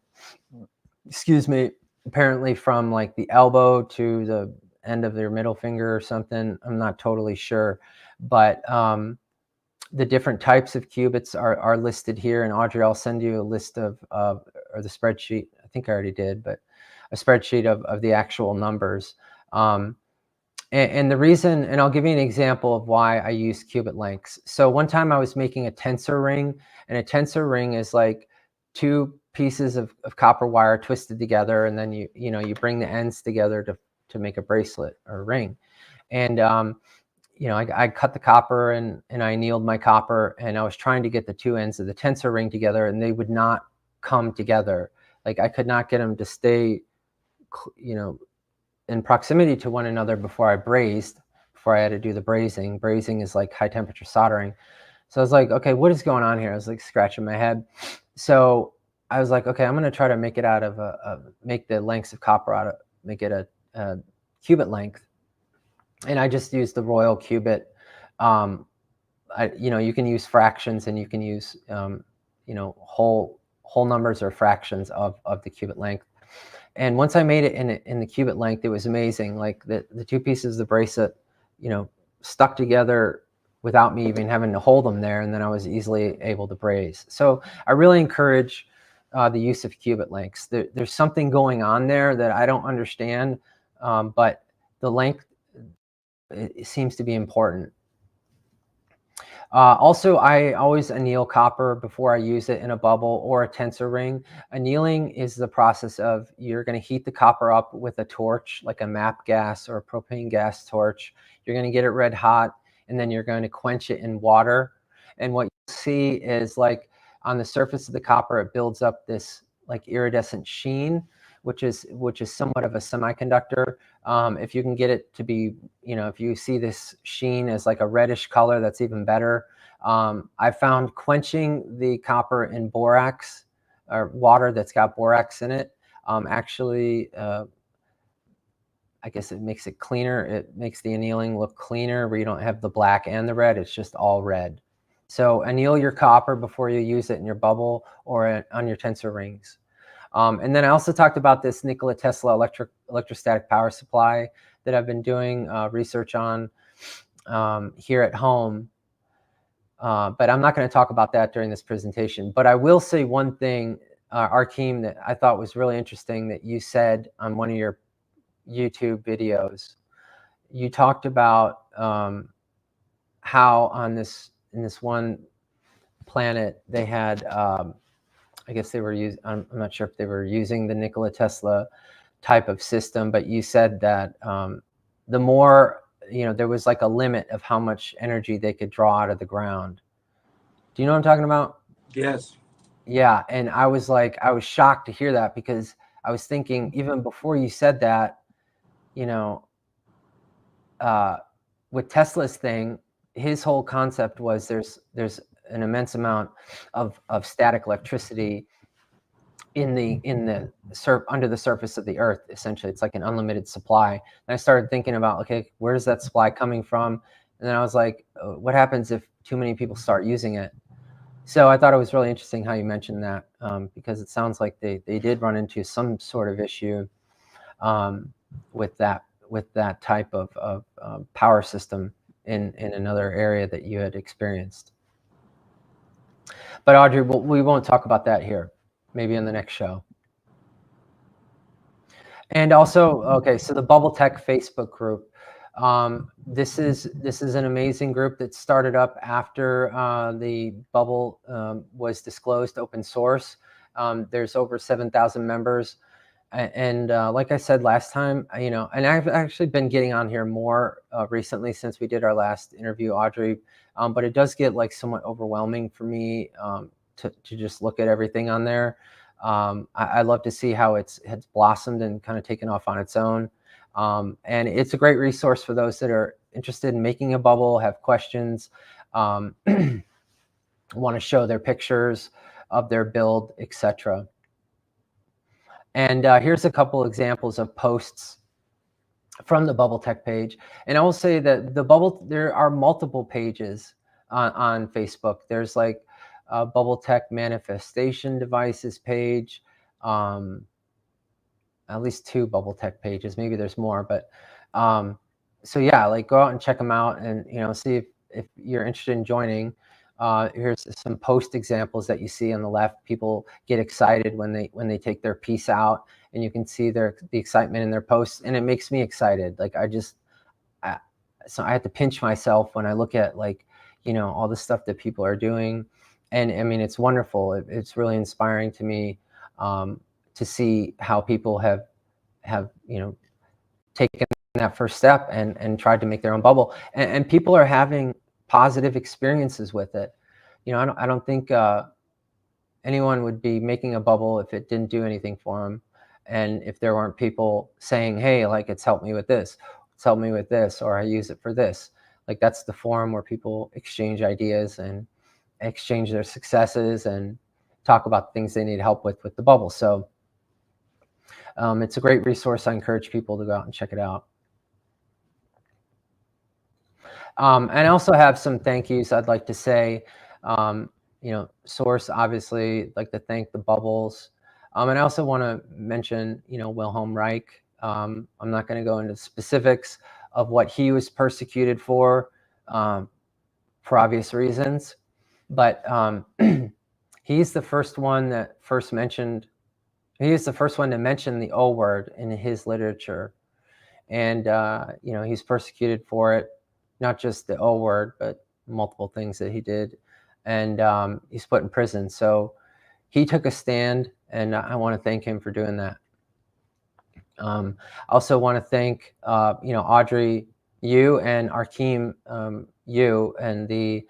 excuse me, apparently from like the elbow to the end of their middle finger or something. I'm not totally sure, but the different types of qubits are listed here. And Audrey, I'll send you a list of, or the spreadsheet. I think I already did, but a spreadsheet of the actual numbers. And the reason, and I'll give you an example of why I use qubit lengths. So one time I was making a tensor ring, and a tensor ring is like 2 pieces of copper wire twisted together, and then you bring the ends together to make a bracelet or a ring. And you know, I cut the copper and I annealed my copper, and I was trying to get the 2 ends of the tensor ring together, and they would not come together. Like I could not get them to stay, you know, in proximity to one another before I had to do the brazing. Brazing is like high temperature soldering. So I was like, okay, what is going on here? I was like scratching my head. So I was like, okay, I'm going to try to make it out of make the lengths of copper out of, make it a cubit length. And I just used the royal cubit. You can use fractions, and you can use, whole numbers or fractions of the cubit length. And once I made it in the cubit length, it was amazing. Like the two pieces of the bracelet, stuck together without me even having to hold them there. And then I was easily able to braze. So I really encourage the use of cubit lengths. There's something going on there that I don't understand, but the length, it seems to be important. Also, I always anneal copper before I use it in a bubble or a tensor ring. Annealing is the process of, you're going to heat the copper up with a torch, like a MAP gas or a propane gas torch. You're going to get it red hot, and then you're going to quench it in water. And what you see is, like, on the surface of the copper, it builds up this like iridescent sheen, which is somewhat of a semiconductor. If you can get it to be, if you see this sheen as like a reddish color, that's even better. I found quenching the copper in borax, or water that's got borax in it, actually, I guess it makes it cleaner. It makes the annealing look cleaner, where you don't have the black and the red. It's just all red. So anneal your copper before you use it in your bubble or on your tensor rings. And then I also talked about this Nikola Tesla electrostatic power supply that I've been doing research on here at home. But I'm not going to talk about that during this presentation. But I will say one thing, Arkheim, that I thought was really interesting that you said on one of your YouTube videos. You talked about how in this one planet they had, I guess they were using, I'm not sure if they were using the Nikola Tesla type of system, but you said that the more, there was like a limit of how much energy they could draw out of the ground. Do you know what I'm talking about? Yes. Yeah. And I was shocked to hear that, because I was thinking, even before you said that, with Tesla's thing, his whole concept was there's an immense amount of static electricity under the surface of the Earth. Essentially, it's like an unlimited supply. And I started thinking about, okay, where's that supply coming from? And then I was like, what happens if too many people start using it? So I thought it was really interesting how you mentioned that, because it sounds like they did run into some sort of issue with that type of power system in another area that you had experienced. But Audrey, we won't talk about that here. Maybe in the next show. And also, okay, so the Bubble Tech Facebook group. This is an amazing group that started up after the bubble was disclosed open source. There's over 7,000 members. And like I said last time, and I've actually been getting on here more recently since we did our last interview, Audrey. But it does get like somewhat overwhelming for me to just look at everything on there. I love to see how it's blossomed and kind of taken off on its own. And it's a great resource for those that are interested in making a bubble, have questions, want to show their pictures of their build, etc. And here's a couple examples of posts from the Bubble Tech page. And I will say that there are multiple pages on Facebook. There's like a Bubble Tech manifestation devices page, at least 2 Bubble Tech pages. Maybe there's more, but so yeah, like go out and check them out, and see if you're interested in joining. Here's some post examples that you see on the left. People get excited when they take their piece out, and you can see the excitement in their posts, and it makes me excited. Like so I have to pinch myself when I look at all the stuff that people are doing, and I mean it's wonderful. It's really inspiring to me to see how people have taken that first step and tried to make their own bubble, and people are having positive experiences with it. I don't think anyone would be making a bubble if it didn't do anything for them, and if there weren't people saying, hey, like, it's helped me with this, it's helped me with this, or I use it for this. Like, that's the forum where people exchange ideas, and exchange their successes and talk about things they need help with the bubble. So it's a great resource. I encourage people to go out and check it out. And I also have some thank yous I'd like to say. Source, obviously, like to thank the bubbles. And I also want to mention, Wilhelm Reich. I'm not going to go into specifics of what he was persecuted for obvious reasons, but he's the first one that he is the first one to mention the O word in his literature. And, he's persecuted for it, not just the O word, but multiple things that he did. And he's put in prison. So he took a stand, and I want to thank him for doing that. I also want to thank, Audrey, you, and Arkheim, you, and the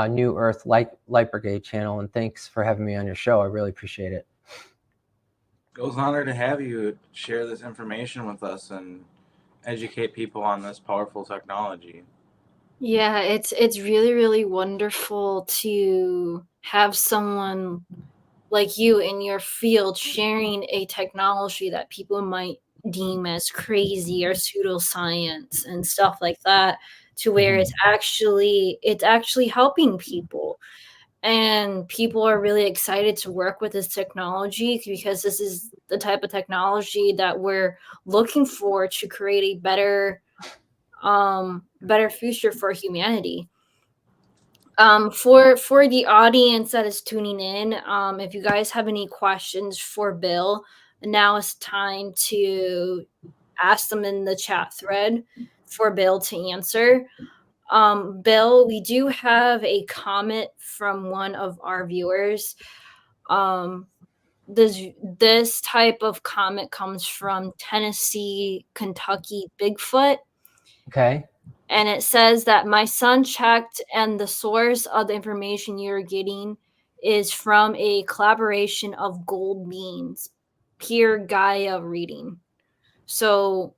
New Earth Light Brigade channel. And thanks for having me on your show. I really appreciate it. It was an honor to have you share this information with us and educate people on this powerful technology. Yeah, it's really, really wonderful to have someone like you in your field sharing a technology that people might deem as crazy or pseudoscience and stuff like that, to where it's actually helping people. And people are really excited to work with this technology because this is the type of technology that we're looking for to create a better future for humanity. For the audience that is tuning in, if you guys have any questions for Bill, now is time to ask them in the chat thread for Bill to answer. Bill, we do have a comment from one of our viewers. This type of comment comes from Tennessee, Kentucky Bigfoot. Okay. And it says that my son checked, and the source of the information you're getting is from a collaboration of gold beans, pure Gaia reading. So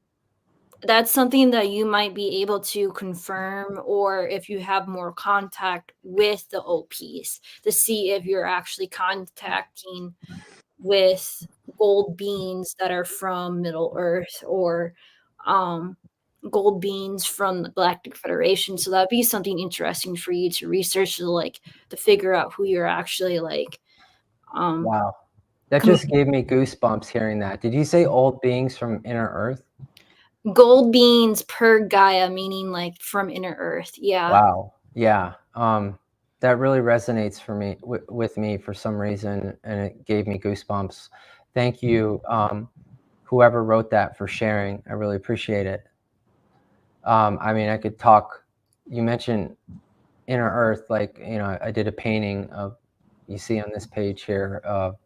that's something that you might be able to confirm, or if you have more contact with the OPs, to see if you're actually contacting with gold beans that are from Middle Earth, or gold beans from the Galactic Federation. So that'd be something interesting for you to research, to figure out who you're actually Wow. That just gave me goosebumps hearing that. Did you say old beings from inner Earth? Gold beans per Gaia, meaning from inner Earth. Yeah. Wow. Yeah. That really resonates for me with me for some reason, and it gave me goosebumps. Thank you, whoever wrote that, for sharing. I really appreciate it. I could talk. You mentioned inner Earth, I did a painting of, you see on this page here, of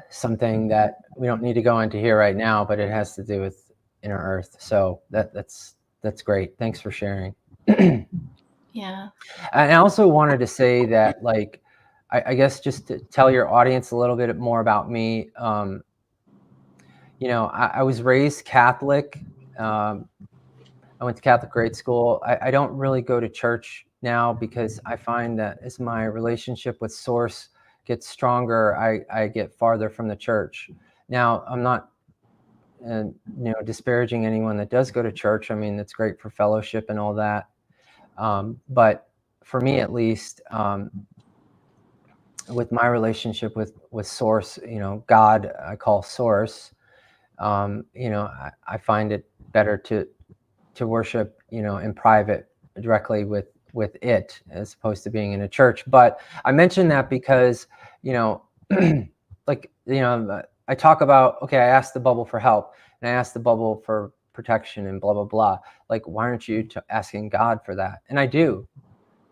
something that we don't need to go into here right now, but it has to do with inner Earth. So that's great. Thanks for sharing. Yeah. And I also wanted to say that, I guess, just to tell your audience a little bit more about me. I was raised Catholic. I went to Catholic grade school. I don't really go to church now because I find that as my relationship with Source gets stronger, I get farther from the church. Now, I'm not disparaging anyone that does go to church. It's great for fellowship and all that. But for me, at least, with my relationship with Source, God, I call Source, I find it better to worship, in private, directly with it, as opposed to being in a church. But I mention that because, I talk about, okay, I asked the bubble for help, and I asked the bubble for protection, and blah, blah, blah. Why aren't you asking God for that? And I do.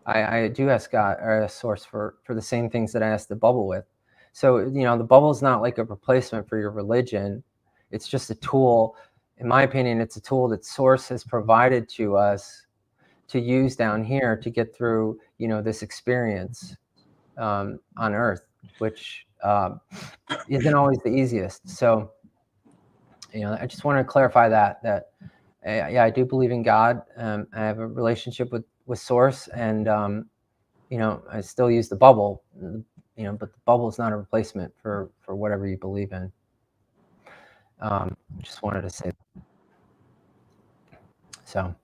I do ask God, or a Source, for the same things that I asked the bubble with. So, the bubble is not like a replacement for your religion. It's just a tool. In my opinion, it's a tool that Source has provided to us to use down here to get through, this experience on Earth, which isn't always the easiest. So, I just want to clarify that I do believe in God. I have a relationship with Source, and you know, I still use the bubble, you know, but the bubble is not a replacement for whatever you believe in. Just wanted to say that. So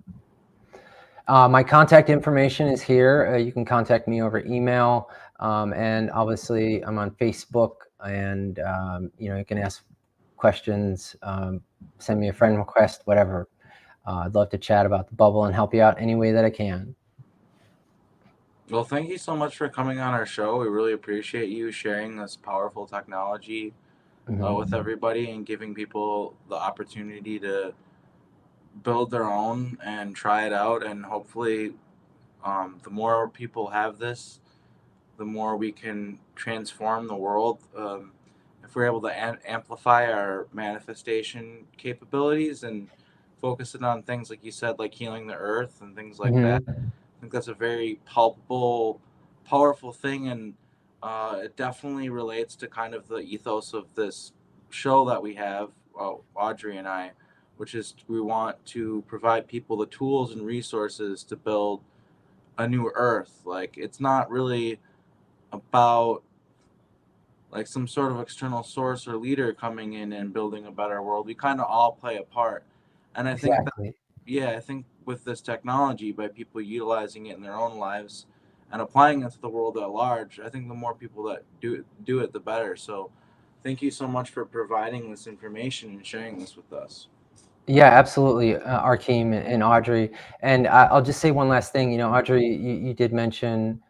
my contact information is here. You can contact me over email, and obviously I'm on Facebook, and you know, you can ask questions, send me a friend request, whatever. I'd love to chat about the bubble and help you out any way that I can. Well, thank you so much for coming on our show. We really appreciate you sharing this powerful technology with everybody and giving people the opportunity to build their own and try it out. And hopefully, the more people have this, the more we can transform the world. If we're able to amplify our manifestation capabilities and focus it on things like you said, like healing the earth and things like that, I think that's a very palpable, powerful thing, and it definitely relates to kind of the ethos of this show that we have, Audrey and I, which is we want to provide people the tools and resources to build a new Earth. Like, it's not really about like some sort of external source or leader coming in and building a better world. We kind of all play a part, and I think that, Exactly. yeah, I think with this technology, by people utilizing it in their own lives and applying it to the world at large, I think the more people that do it, the better. So, thank you so much for providing this information and sharing this with us. Yeah, absolutely, Arkheim and Audrey. And I'll just say one last thing. You know, Audrey, you did mention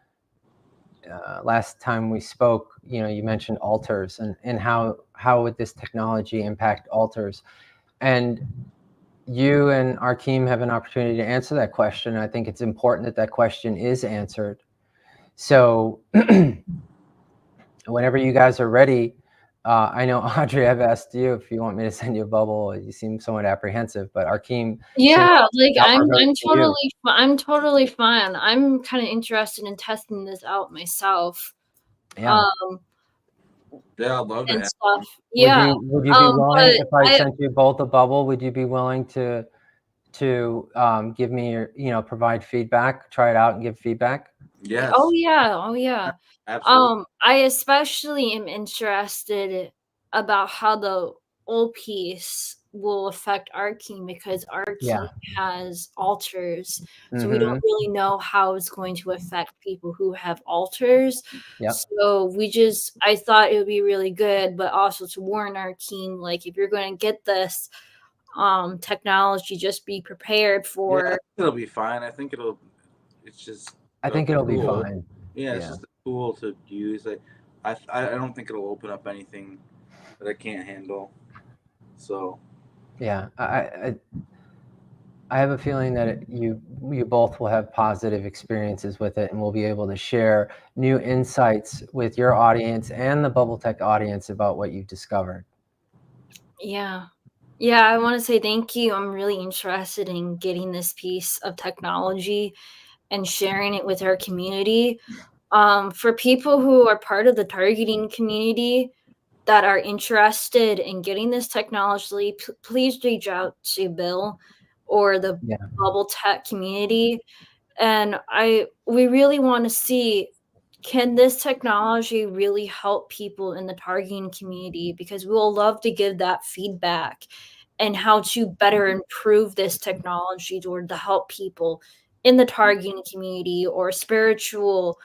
last time we spoke, you know, you mentioned altars and how would this technology impact altars? And you and Arkheim have an opportunity to answer that question. I think it's important that that question is answered. So whenever you guys are ready, I know, Audrey, I've asked you if you want me to send you a bubble. You seem somewhat apprehensive, but Arkheim, Yeah, like you. I'm totally fine. I'm kind of interested in testing this out myself. Yeah. Yeah, I'd love to And have. stuff. Yeah. Would you be willing, But if I I sent you both a bubble, would you be willing to give me your, you know, provide feedback, try it out and give feedback? Yes. Oh yeah, oh yeah. Absolutely. I especially am interested about how the old piece will affect our king because our Yeah. king has altars. So we don't Mm-hmm. really know how it's going to affect people who have altars. Yep. So I thought it would be really good, but also to warn our king, like if you're going to get this technology, just be prepared Yeah, for. it'll be fine. It's just I a think it'll be tool. fine. Yeah, it's Yeah. just a tool to use. I don't think it'll open up anything that I can't handle. So Yeah. I have a feeling that you both will have positive experiences with it, and we'll be able to share new insights with your audience and the Bubble Tech audience about what you've discovered. Yeah. Yeah, I want to say thank you. I'm really interested in getting this piece of technology and sharing it with our community. For people who are part of the targeting community that are interested in getting this technology, please reach out to Bill or the Yeah. Bubble Tech community. And we really want to see, can this technology really help people in the targeting community? Because we will love to give that feedback and how to better improve this technology or to help people in the targeting community or spiritual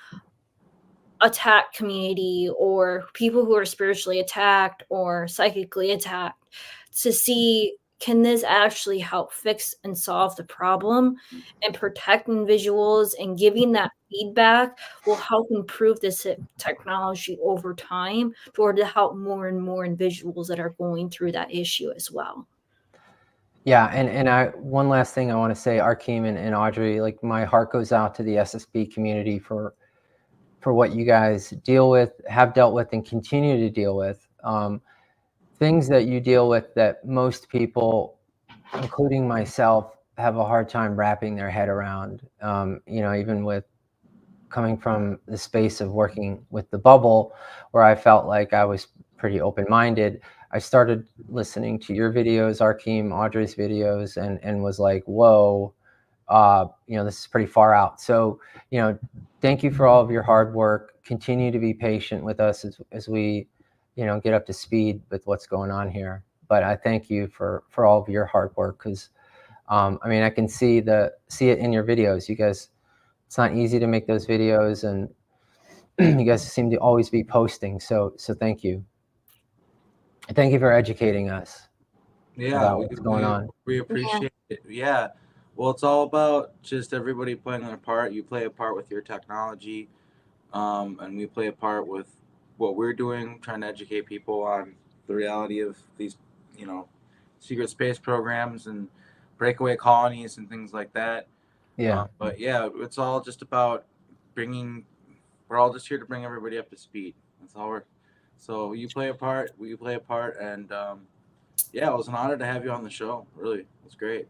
attack community or people who are spiritually attacked or psychically attacked, to see, can this actually help fix and solve the problem, and protecting visuals and giving that feedback will help improve this technology over time to help more and more individuals that are going through that issue as well. Yeah, and one last thing I want to say, Arkheim and Audrey, like my heart goes out to the SSB community for what you guys deal with, have dealt with, and continue to deal with. Things that you deal with that most people, including myself, have a hard time wrapping their head around. You know, even with coming from the space of working with the bubble, where I felt like I was pretty open-minded, I started listening to your videos, Arkheim, Audrey's videos, and was like, whoa, this is pretty far out. So, thank you for all of your hard work. Continue to be patient with us as we, get up to speed with what's going on here. But I thank you for all of your hard work, because, I can see it in your videos. You guys, it's not easy to make those videos, and you guys seem to always be posting. So thank you. Thank you for educating us about what's going on. We appreciate it. Yeah. Well, it's all about just everybody playing their part. You play a part with your technology, and we play a part with what we're doing, trying to educate people on the reality of these, secret space programs and breakaway colonies and things like that. Yeah. But yeah, it's all just about we're all just here to bring everybody up to speed. That's all so you play a part, we play a part, and yeah, it was an honor to have you on the show. Really, it was great.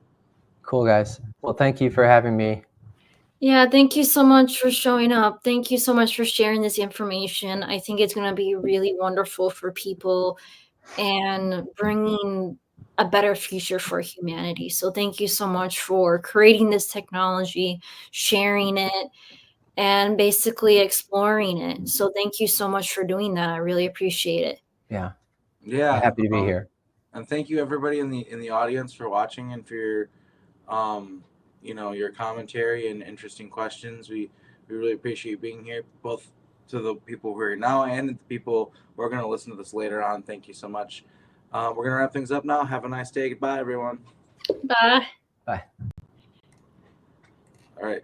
Cool, guys. Well, thank you for having me. Yeah, thank you so much for showing up. Thank you so much for sharing this information. I think it's going to be really wonderful for people and bringing a better future for humanity. So thank you so much for creating this technology, sharing it, and basically exploring it. So thank you so much for doing that. I really appreciate it. Yeah. Yeah. Happy to be here. And thank you everybody in the audience for watching and for your your commentary and interesting questions. We really appreciate you being here, both to the people who are here now and the people who are going to listen to this later on. Thank you so much. We're going to wrap things up now. Have a nice day. Goodbye, everyone. Bye. Bye. All right.